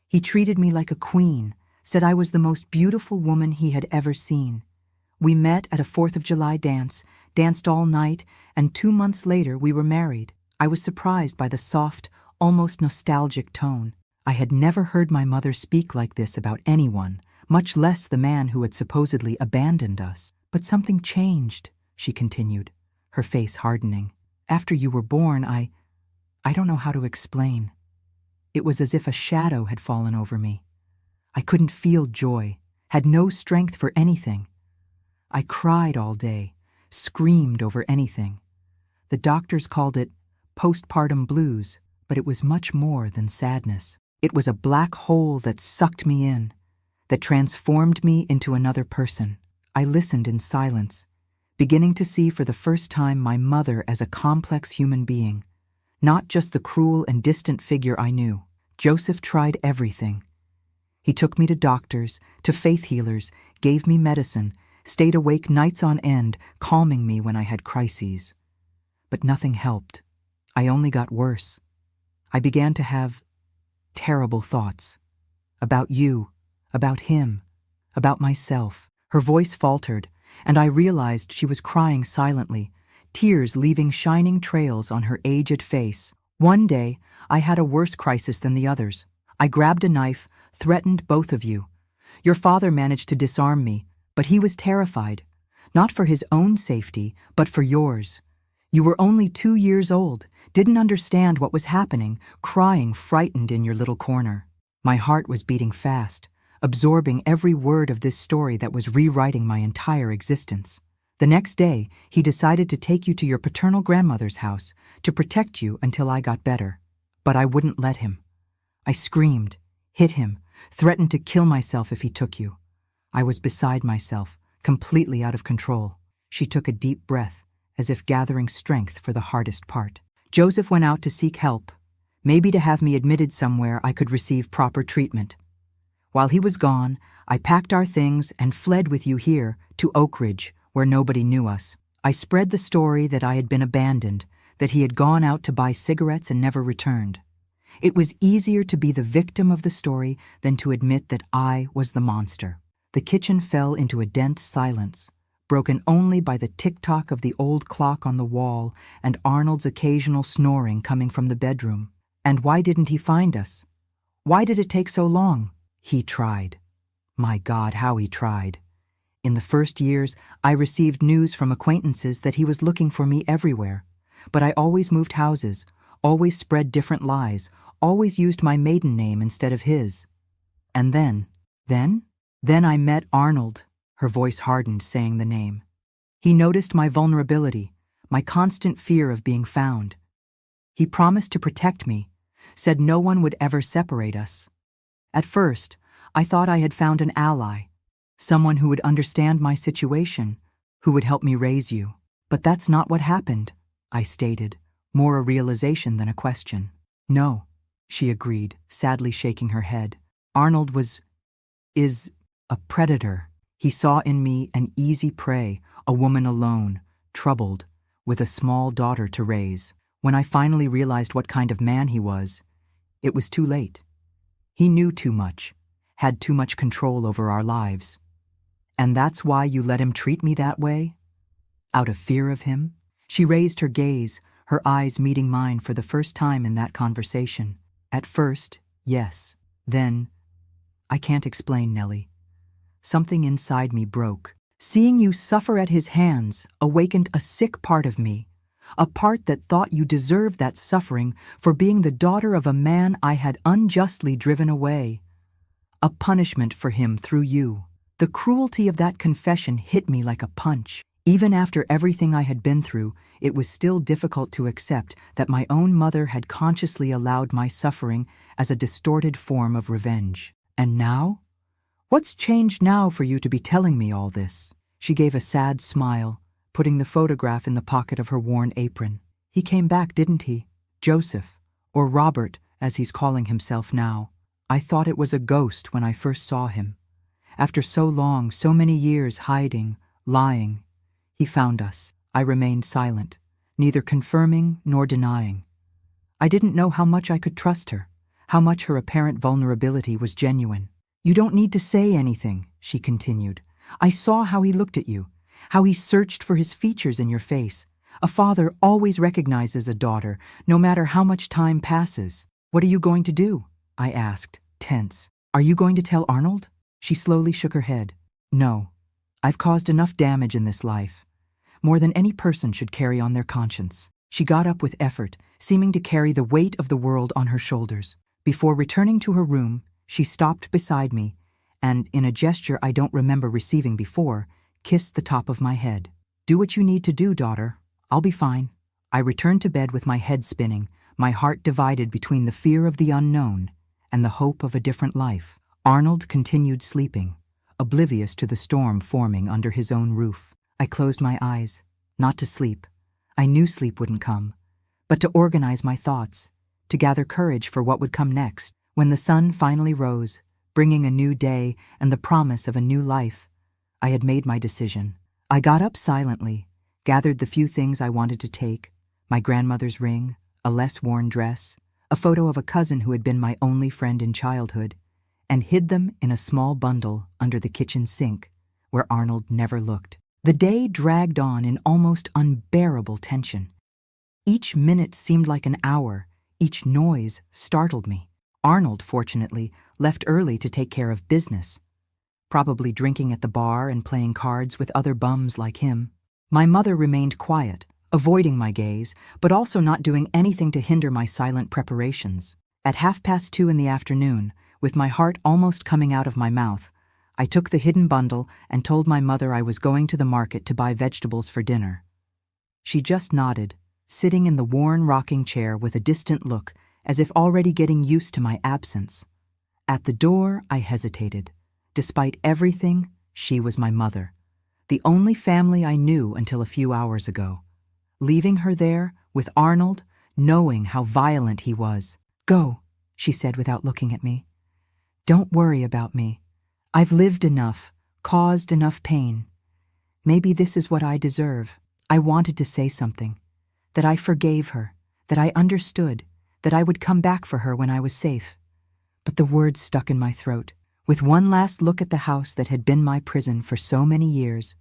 He treated me like a queen, said I was the most beautiful woman he had ever seen. We met at a 4th of July dance, danced all night, and 2 months later we were married." I was surprised by the soft, almost nostalgic tone. I had never heard my mother speak like this about anyone, much less the man who had supposedly abandoned us. "But something changed," she continued, her face hardening. "After you were born, I don't know how to explain. It was as if a shadow had fallen over me. I couldn't feel joy, had no strength for anything. I cried all day, screamed over anything. The doctors called it postpartum blues, but it was much more than sadness. It was a black hole that sucked me in, that transformed me into another person." I listened in silence, beginning to see for the first time my mother as a complex human being, not just the cruel and distant figure I knew. Joseph tried everything. He took me to doctors, to faith healers, gave me medicine, stayed awake nights on end, calming me when I had crises. But nothing helped. I only got worse. I began to have terrible thoughts. About you, about him, about myself. Her voice faltered, and I realized she was crying silently, tears leaving shining trails on her aged face. One day, I had a worse crisis than the others. I grabbed a knife, threatened both of you. Your father managed to disarm me, but he was terrified, not for his own safety, but for yours. You were only 2 years old, didn't understand what was happening, crying frightened in your little corner. My heart was beating fast, absorbing every word of this story that was rewriting my entire existence. The next day, he decided to take you to your paternal grandmother's house to protect you until I got better. But I wouldn't let him. I screamed, hit him, threatened to kill myself if he took you. I was beside myself, completely out of control. She took a deep breath, as if gathering strength for the hardest part. Joseph went out to seek help, maybe to have me admitted somewhere I could receive proper treatment. While he was gone, I packed our things and fled with you here to Oak Ridge, where nobody knew us. I spread the story that I had been abandoned, that he had gone out to buy cigarettes and never returned. It was easier to be the victim of the story than to admit that I was the monster. The kitchen fell into a dense silence, broken only by the tick-tock of the old clock on the wall and Arnold's occasional snoring coming from the bedroom. "And why didn't he find us? Why did it take so long?" "He tried." My God, how he tried. In the first years, I received news from acquaintances that he was looking for me everywhere. But I always moved houses, always spread different lies, always used my maiden name instead of his. And then I met Arnold. Her voice hardened, saying the name. He noticed my vulnerability, my constant fear of being found. He promised to protect me, said no one would ever separate us. At first, I thought I had found an ally, someone who would understand my situation, who would help me raise you. But that's not what happened, I stated, more a realization than a question. No, she agreed, sadly shaking her head. Arnold is a predator. He saw in me an easy prey, a woman alone, troubled, with a small daughter to raise. When I finally realized what kind of man he was, it was too late. He knew too much, had too much control over our lives. And that's why you let him treat me that way? Out of fear of him? She raised her gaze, her eyes meeting mine for the first time in that conversation. At first, yes. Then, I can't explain, Nellie. Something inside me broke. Seeing you suffer at his hands awakened a sick part of me, a part that thought you deserved that suffering for being the daughter of a man I had unjustly driven away. A punishment for him through you. The cruelty of that confession hit me like a punch. Even after everything I had been through, it was still difficult to accept that my own mother had consciously allowed my suffering as a distorted form of revenge. And now? What's changed now for you to be telling me all this? She gave a sad smile, putting the photograph in the pocket of her worn apron. He came back, didn't he? Joseph, or Robert, as he's calling himself now. I thought it was a ghost when I first saw him. After so long, so many years hiding, lying, he found us. I remained silent, neither confirming nor denying. I didn't know how much I could trust her, how much her apparent vulnerability was genuine. You don't need to say anything, she continued. I saw how he looked at you, how he searched for his features in your face. A father always recognizes a daughter, no matter how much time passes. What are you going to do? I asked, tense. Are you going to tell Arnold? She slowly shook her head. No, I've caused enough damage in this life. More than any person should carry on their conscience. She got up with effort, seeming to carry the weight of the world on her shoulders. Before returning to her room, she stopped beside me and, in a gesture I don't remember receiving before, kissed the top of my head. Do what you need to do, daughter. I'll be fine. I returned to bed with my head spinning, my heart divided between the fear of the unknown and the hope of a different life. Arnold continued sleeping, oblivious to the storm forming under his own roof. I closed my eyes, not to sleep. I knew sleep wouldn't come, but to organize my thoughts, to gather courage for what would come next. When the sun finally rose, bringing a new day and the promise of a new life, I had made my decision. I got up silently, gathered the few things I wanted to take, my grandmother's ring, a less worn dress, a photo of a cousin who had been my only friend in childhood, and hid them in a small bundle under the kitchen sink, where Arnold never looked. The day dragged on in almost unbearable tension. Each minute seemed like an hour, each noise startled me. Arnold, fortunately, left early to take care of business, probably drinking at the bar and playing cards with other bums like him. My mother remained quiet, avoiding my gaze, but also not doing anything to hinder my silent preparations. At 2:30 in the afternoon, with my heart almost coming out of my mouth, I took the hidden bundle and told my mother I was going to the market to buy vegetables for dinner. She just nodded, sitting in the worn rocking chair with a distant look, as if already getting used to my absence. At the door, I hesitated. Despite everything, she was my mother, the only family I knew until a few hours ago. Leaving her there, with Arnold, knowing how violent he was. Go, she said without looking at me. Don't worry about me. I've lived enough, caused enough pain. Maybe this is what I deserve. I wanted to say something, that I forgave her, that I understood, that I would come back for her when I was safe. But the words stuck in my throat. With one last look at the house that had been my prison for so many years,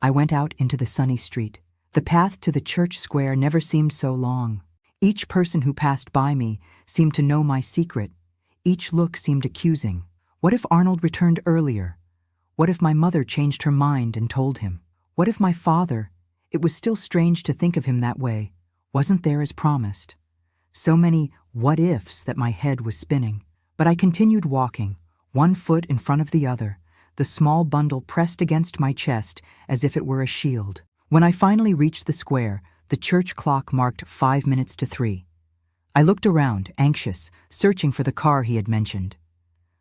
I went out into the sunny street. The path to the church square never seemed so long. Each person who passed by me seemed to know my secret. Each look seemed accusing. What if Arnold returned earlier? What if my mother changed her mind and told him? What if my father, it was still strange to think of him that way, wasn't there as promised? So many what ifs that my head was spinning. But I continued walking, one foot in front of the other, the small bundle pressed against my chest as if it were a shield. When I finally reached the square, the church clock marked 5 minutes to 3. I looked around, anxious, searching for the car he had mentioned.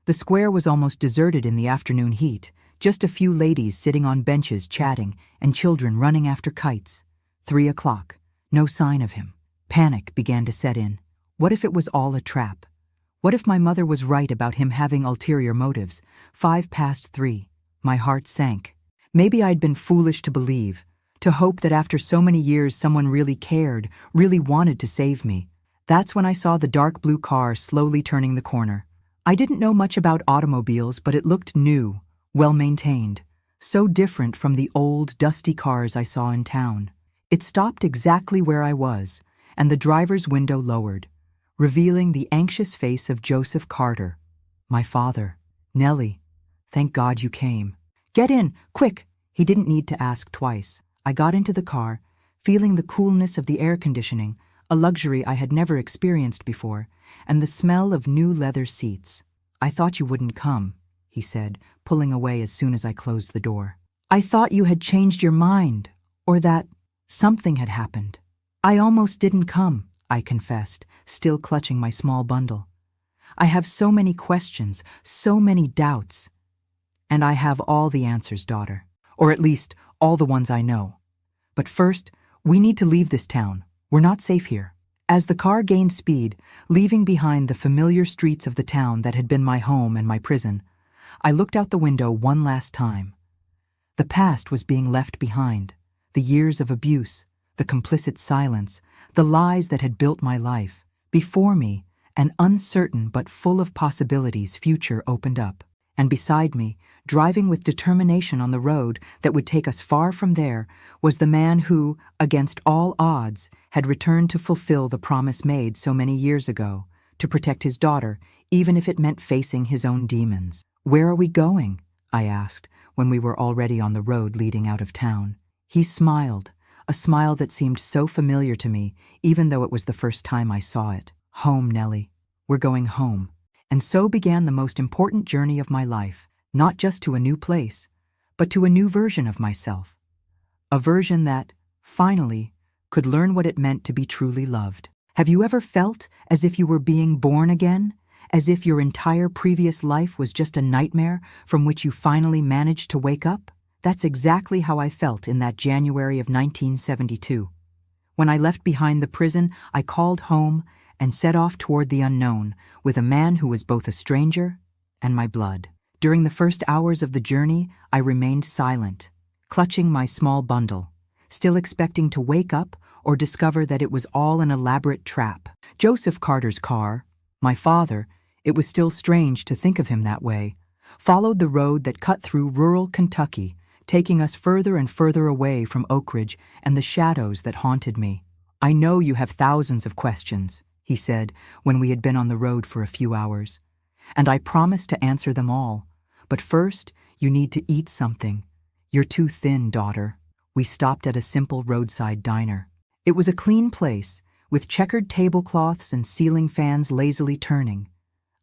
The square was almost deserted in the afternoon heat, just a few ladies sitting on benches chatting and children running after kites. 3 o'clock. No sign of him. Panic began to set in. What if it was all a trap? What if my mother was right about him having ulterior motives? 3:05. My heart sank. Maybe I'd been foolish to believe, to hope that after so many years someone really cared, really wanted to save me. That's when I saw the dark blue car slowly turning the corner. I didn't know much about automobiles, but it looked new, well-maintained, so different from the old, dusty cars I saw in town. It stopped exactly where I was, and the driver's window lowered, revealing the anxious face of Joseph Carter, my father. Nellie, thank God you came. Get in, quick! He didn't need to ask twice. I got into the car, feeling the coolness of the air conditioning, a luxury I had never experienced before, and the smell of new leather seats. I thought you wouldn't come, he said, pulling away as soon as I closed the door. I thought you had changed your mind, or that something had happened. I almost didn't come, I confessed, still clutching my small bundle. I have so many questions, so many doubts. And I have all the answers, daughter. Or at least, all the ones I know. But first, we need to leave this town. We're not safe here. As the car gained speed, leaving behind the familiar streets of the town that had been my home and my prison, I looked out the window one last time. The past was being left behind. The years of abuse, the complicit silence, the lies that had built my life. Before me, an uncertain but full of possibilities future opened up. And beside me, driving with determination on the road that would take us far from there, was the man who, against all odds, had returned to fulfill the promise made so many years ago, to protect his daughter, even if it meant facing his own demons. Where are we going? I asked, when we were already on the road leading out of town. He smiled, a smile that seemed so familiar to me, even though it was the first time I saw it. Home, Nellie. We're going home. And so began the most important journey of my life, not just to a new place, but to a new version of myself. A version that, finally, could learn what it meant to be truly loved. Have you ever felt as if you were being born again? As if your entire previous life was just a nightmare from which you finally managed to wake up? That's exactly how I felt in that January of 1972. When I left behind the prison, I called home and set off toward the unknown with a man who was both a stranger and my blood. During the first hours of the journey, I remained silent, clutching my small bundle, still expecting to wake up or discover that it was all an elaborate trap. Joseph Carter's car, my father, it was still strange to think of him that way, followed the road that cut through rural Kentucky, taking us further and further away from Oak Ridge and the shadows that haunted me. I know you have thousands of questions, he said when we had been on the road for a few hours, and I promise to answer them all. But first, you need to eat something. You're too thin, daughter. We stopped at a simple roadside diner. It was a clean place, with checkered tablecloths and ceiling fans lazily turning.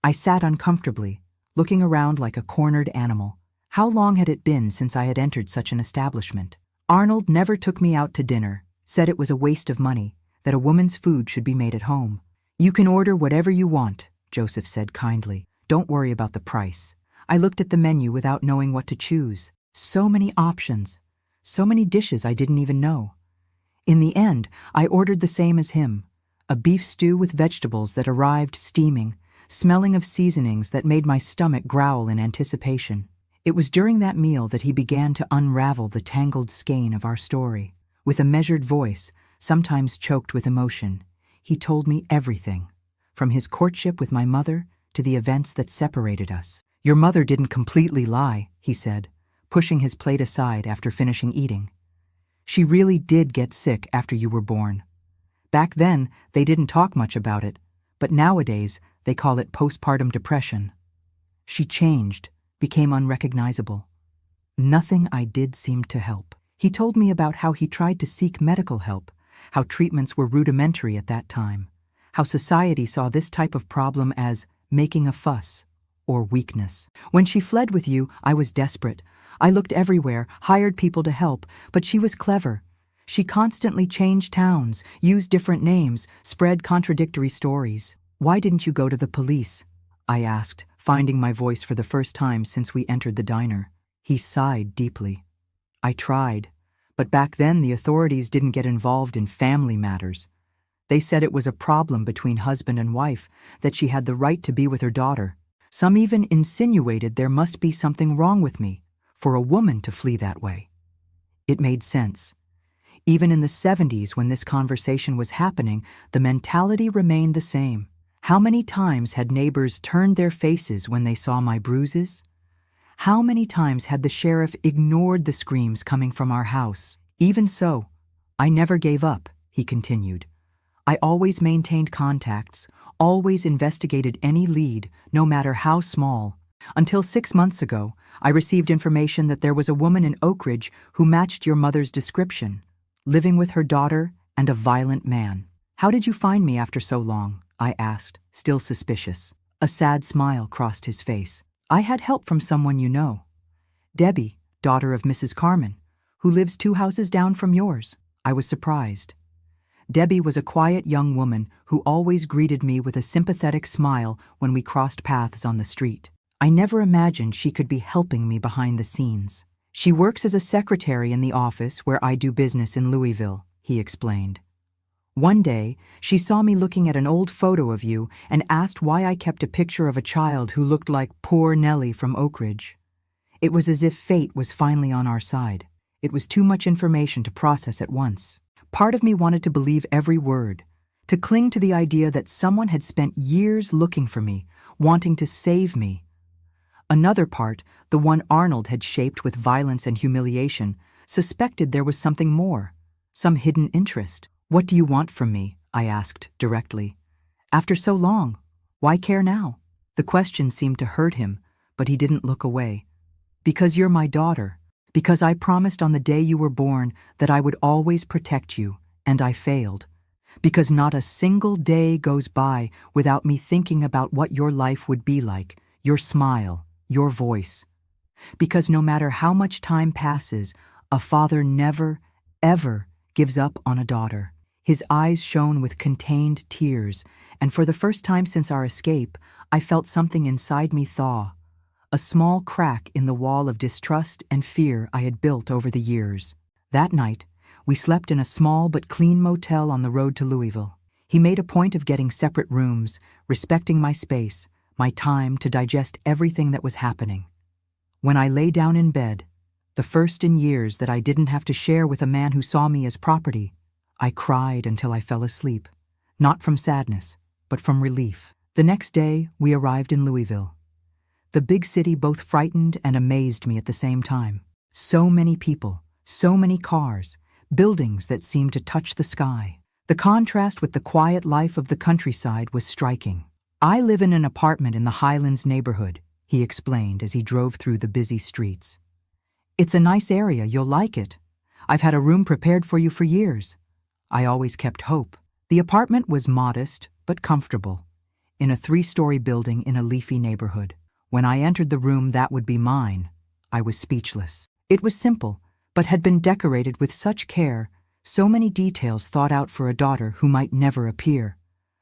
I sat uncomfortably, looking around like a cornered animal. How long had it been since I had entered such an establishment? Arnold never took me out to dinner, said it was a waste of money, that a woman's food should be made at home. You can order whatever you want, Joseph said kindly. Don't worry about the price. I looked at the menu without knowing what to choose. So many options. So many dishes I didn't even know. In the end, I ordered the same as him, a beef stew with vegetables that arrived steaming, smelling of seasonings that made my stomach growl in anticipation. It was during that meal that he began to unravel the tangled skein of our story. With a measured voice, sometimes choked with emotion, he told me everything, from his courtship with my mother to the events that separated us. Your mother didn't completely lie, he said, pushing his plate aside after finishing eating. She really did get sick after you were born. Back then, they didn't talk much about it, but nowadays they call it postpartum depression. She changed, became unrecognizable. Nothing I did seemed to help. He told me about how he tried to seek medical help, how treatments were rudimentary at that time, how society saw this type of problem as making a fuss or weakness. When she fled with you, I was desperate. I looked everywhere, hired people to help, but she was clever. She constantly changed towns, used different names, spread contradictory stories. Why didn't you go to the police? I asked, finding my voice for the first time since we entered the diner. He sighed deeply. I tried, but back then the authorities didn't get involved in family matters. They said it was a problem between husband and wife, that she had the right to be with her daughter. Some even insinuated there must be something wrong with me, for a woman to flee that way. It made sense. Even in the 70s, when this conversation was happening, the mentality remained the same. How many times had neighbors turned their faces when they saw my bruises? How many times had the sheriff ignored the screams coming from our house? Even so, I never gave up, he continued. I always maintained contacts, always investigated any lead, no matter how small. Until 6 months ago, I received information that there was a woman in Oak Ridge who matched your mother's description, living with her daughter and a violent man. How did you find me after so long? I asked, still suspicious. A sad smile crossed his face. I had help from someone you know. Debbie, daughter of Mrs. Carmen, who lives 2 houses down from yours. I was surprised. Debbie was a quiet young woman who always greeted me with a sympathetic smile when we crossed paths on the street. I never imagined she could be helping me behind the scenes. She works as a secretary in the office where I do business in Louisville, he explained. One day, she saw me looking at an old photo of you and asked why I kept a picture of a child who looked like poor Nellie from Oak Ridge. It was as if fate was finally on our side. It was too much information to process at once. Part of me wanted to believe every word, to cling to the idea that someone had spent years looking for me, wanting to save me. Another part, the one Arnold had shaped with violence and humiliation, suspected there was something more, some hidden interest. What do you want from me? I asked directly. After so long, why care now? The question seemed to hurt him, but he didn't look away. Because you're my daughter. Because I promised on the day you were born that I would always protect you, and I failed. Because not a single day goes by without me thinking about what your life would be like, your smile, your voice. Because no matter how much time passes, a father never, ever gives up on a daughter. His eyes shone with contained tears, and for the first time since our escape, I felt something inside me thaw. A small crack in the wall of distrust and fear I had built over the years. That night, we slept in a small but clean motel on the road to Louisville. He made a point of getting separate rooms, respecting my space, my time to digest everything that was happening. When I lay down in bed, the first in years that I didn't have to share with a man who saw me as property, I cried until I fell asleep, not from sadness, but from relief. The next day, we arrived in Louisville. The big city both frightened and amazed me at the same time. So many people, so many cars, buildings that seemed to touch the sky. The contrast with the quiet life of the countryside was striking. I live in an apartment in the Highlands neighborhood, he explained as he drove through the busy streets. It's a nice area, you'll like it. I've had a room prepared for you for years. I always kept hope. The apartment was modest but comfortable, in a 3-story building in a leafy neighborhood. When I entered the room that would be mine, I was speechless. It was simple, but had been decorated with such care, so many details thought out for a daughter who might never appear.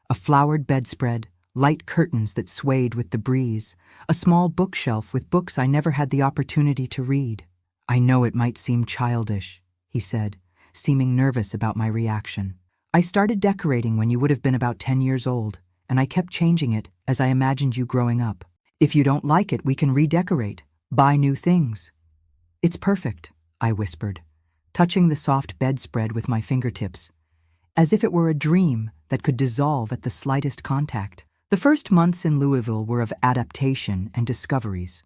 A flowered bedspread, light curtains that swayed with the breeze, a small bookshelf with books I never had the opportunity to read. I know it might seem childish, he said, seeming nervous about my reaction. I started decorating when you would have been about 10 years old, and I kept changing it as I imagined you growing up. If you don't like it, we can redecorate, buy new things. It's perfect, I whispered, touching the soft bedspread with my fingertips, as if it were a dream that could dissolve at the slightest contact. The first months in Louisville were of adaptation and discoveries.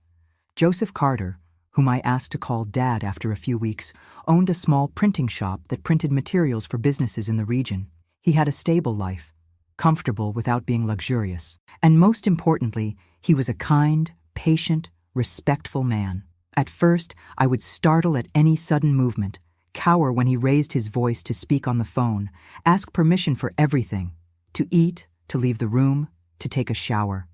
Joseph Carter, whom I asked to call Dad after a few weeks, owned a small printing shop that printed materials for businesses in the region. He had a stable life, comfortable without being luxurious. And most importantly, he was a kind, patient, respectful man. At first, I would startle at any sudden movement, cower when he raised his voice to speak on the phone, ask permission for everything, to eat, to leave the room, to take a shower.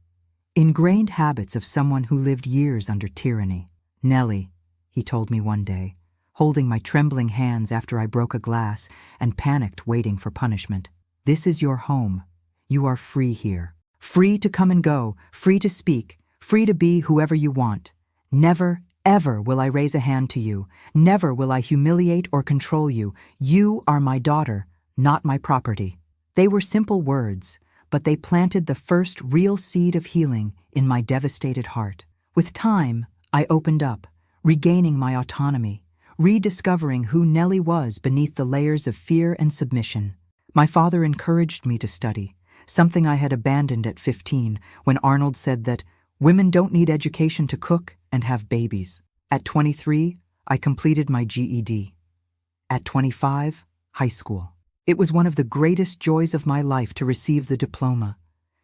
Ingrained habits of someone who lived years under tyranny. "Nellie," he told me one day, holding my trembling hands after I broke a glass and panicked waiting for punishment. "This is your home. You are free here. Free to come and go, free to speak, free to be whoever you want. Never, ever will I raise a hand to you. Never will I humiliate or control you. You are my daughter, not my property." They were simple words, but they planted the first real seed of healing in my devastated heart. With time, I opened up, regaining my autonomy, rediscovering who Nellie was beneath the layers of fear and submission. My father encouraged me to study, something I had abandoned at 15 when Arnold said that women don't need education to cook and have babies. At 23, I completed my GED. At 25, high school. It was one of the greatest joys of my life to receive the diploma,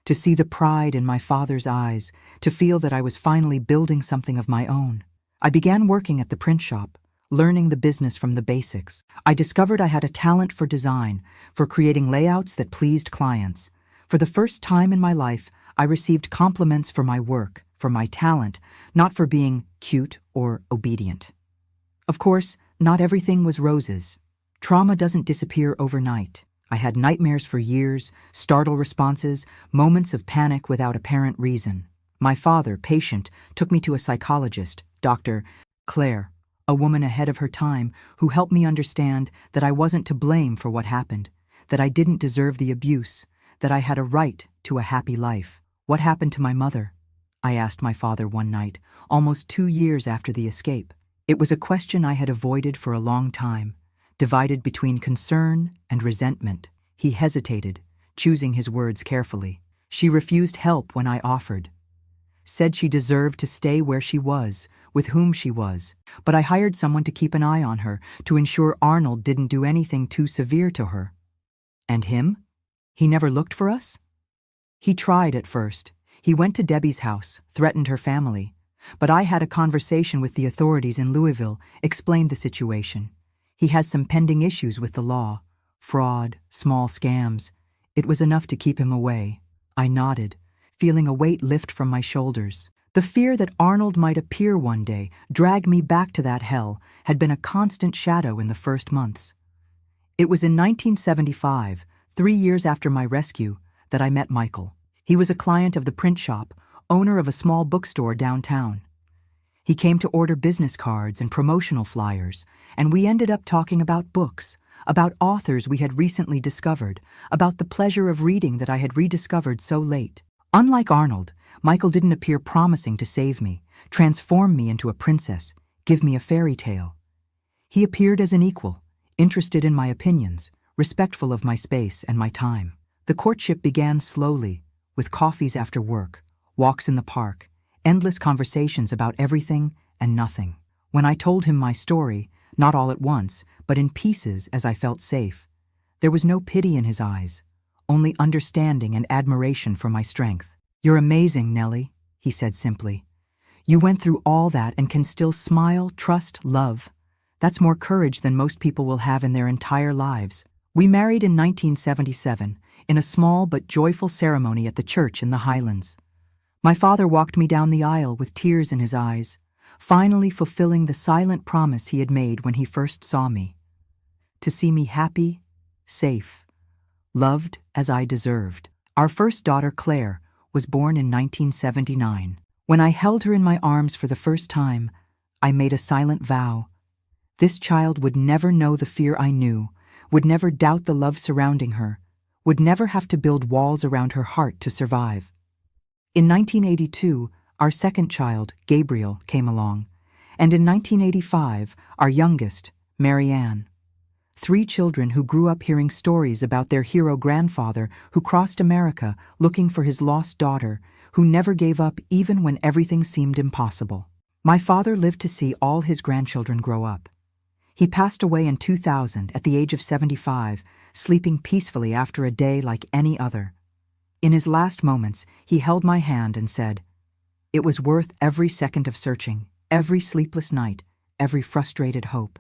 to see the pride in my father's eyes, to feel that I was finally building something of my own. I began working at the print shop, learning the business from the basics. I discovered I had a talent for design, for creating layouts that pleased clients. For the first time in my life, I received compliments for my work, for my talent, not for being cute or obedient. Of course, not everything was roses. Trauma doesn't disappear overnight. I had nightmares for years, startle responses, moments of panic without apparent reason. My father, patient, took me to a psychologist, Dr. Claire, a woman ahead of her time who helped me understand that I wasn't to blame for what happened, that I didn't deserve the abuse, that I had a right to a happy life. "What happened to my mother?" I asked my father one night, almost 2 years after the escape. It was a question I had avoided for a long time, divided between concern and resentment. He hesitated, choosing his words carefully. "She refused help when I offered. Said she deserved to stay where she was, with whom she was. But I hired someone to keep an eye on her, to ensure Arnold didn't do anything too severe to her." "And him? He never looked for us?" "He tried at first. He went to Debbie's house, threatened her family. But I had a conversation with the authorities in Louisville, explained the situation. He has some pending issues with the law. Fraud, small scams. It was enough to keep him away." I nodded, feeling a weight lift from my shoulders. The fear that Arnold might appear one day, drag me back to that hell, had been a constant shadow in the first months. It was in 1975, 3 years after my rescue, that I met Michael. He was a client of the print shop, owner of a small bookstore downtown. He came to order business cards and promotional flyers, and we ended up talking about books, about authors we had recently discovered, about the pleasure of reading that I had rediscovered so late. Unlike Arnold, Michael didn't appear promising to save me, transform me into a princess, give me a fairy tale. He appeared as an equal, interested in my opinions, respectful of my space and my time. The courtship began slowly, with coffees after work, walks in the park, endless conversations about everything and nothing. When I told him my story, not all at once, but in pieces as I felt safe, there was no pity in his eyes, only understanding and admiration for my strength. "You're amazing, Nellie," he said simply. "You went through all that and can still smile, trust, love. That's more courage than most people will have in their entire lives." We married in 1977, in a small but joyful ceremony at the church in the Highlands. My father walked me down the aisle with tears in his eyes, finally fulfilling the silent promise he had made when he first saw me. To see me happy, safe, loved as I deserved. Our first daughter, Claire, was born in 1979. When I held her in my arms for the first time, I made a silent vow. This child would never know the fear I knew, would never doubt the love surrounding her, would never have to build walls around her heart to survive. In 1982, our second child, Gabriel, came along, and in 1985, our youngest, Marianne. 3 children who grew up hearing stories about their hero grandfather who crossed America looking for his lost daughter, who never gave up even when everything seemed impossible. My father lived to see all his grandchildren grow up. He passed away in 2000 at the age of 75, sleeping peacefully after a day like any other. In his last moments, he held my hand and said, It was worth every second of searching, every sleepless night, every frustrated hope.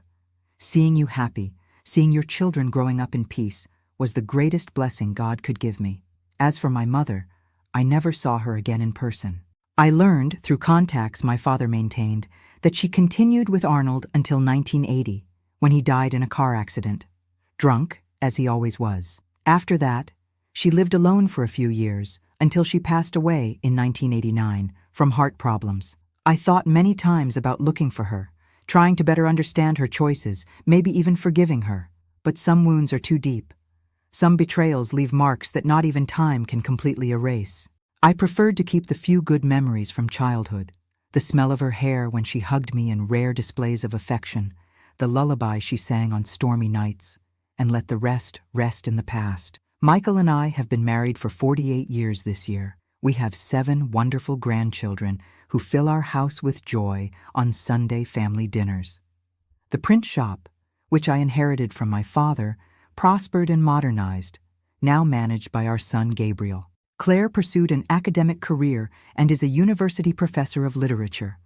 Seeing you happy, seeing your children growing up in peace, was the greatest blessing God could give me. As for my mother, I never saw her again in person. I learned, through contacts my father maintained, that she continued with Arnold until 1980, when he died in a car accident, drunk, as he always was. After that, she lived alone for a few years, until she passed away in 1989 from heart problems. I thought many times about looking for her, trying to better understand her choices, maybe even forgiving her. But some wounds are too deep. Some betrayals leave marks that not even time can completely erase. I preferred to keep the few good memories from childhood, the smell of her hair when she hugged me in rare displays of affection, the lullaby she sang on stormy nights, and let the rest in the past. Michael and I have been married for 48 years this year. We have 7 wonderful grandchildren who fill our house with joy on Sunday family dinners. The print shop, which I inherited from my father, prospered and modernized, now managed by our son Gabriel. Claire pursued an academic career and is a university professor of literature.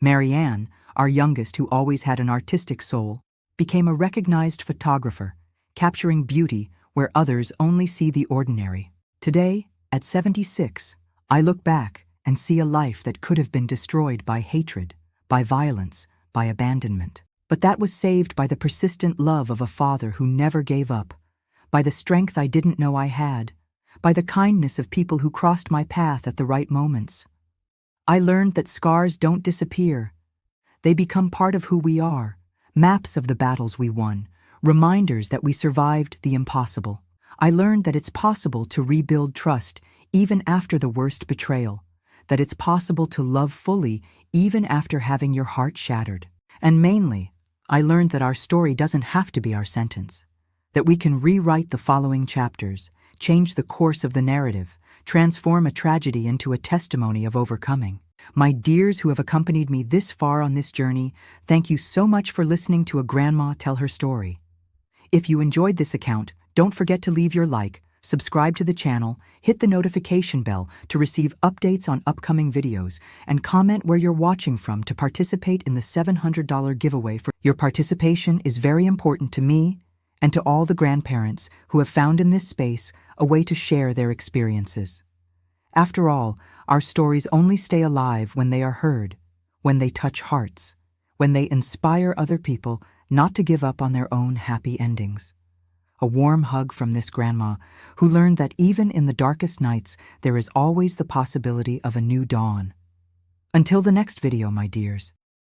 Marianne, our youngest who always had an artistic soul, became a recognized photographer, capturing beauty where others only see the ordinary. Today, at 76, I look back and see a life that could have been destroyed by hatred, by violence, by abandonment. But that was saved by the persistent love of a father who never gave up, by the strength I didn't know I had, by the kindness of people who crossed my path at the right moments. I learned that scars don't disappear. They become part of who we are, maps of the battles we won, reminders that we survived the impossible. I learned that it's possible to rebuild trust even after the worst betrayal, that it's possible to love fully even after having your heart shattered. And mainly, I learned that our story doesn't have to be our sentence, that we can rewrite the following chapters, change the course of the narrative, transform a tragedy into a testimony of overcoming. My dears who have accompanied me this far on this journey, thank you so much for listening to a grandma tell her story. If you enjoyed this account, don't forget to leave your like, subscribe to the channel, hit the notification bell to receive updates on upcoming videos, and comment where you're watching from to participate in the $700 giveaway. Your participation is very important to me and to all the grandparents who have found in this space a way to share their experiences. After all, our stories only stay alive when they are heard, when they touch hearts, when they inspire other people not to give up on their own happy endings. A warm hug from this grandma who learned that even in the darkest nights, there is always the possibility of a new dawn. Until the next video, my dears.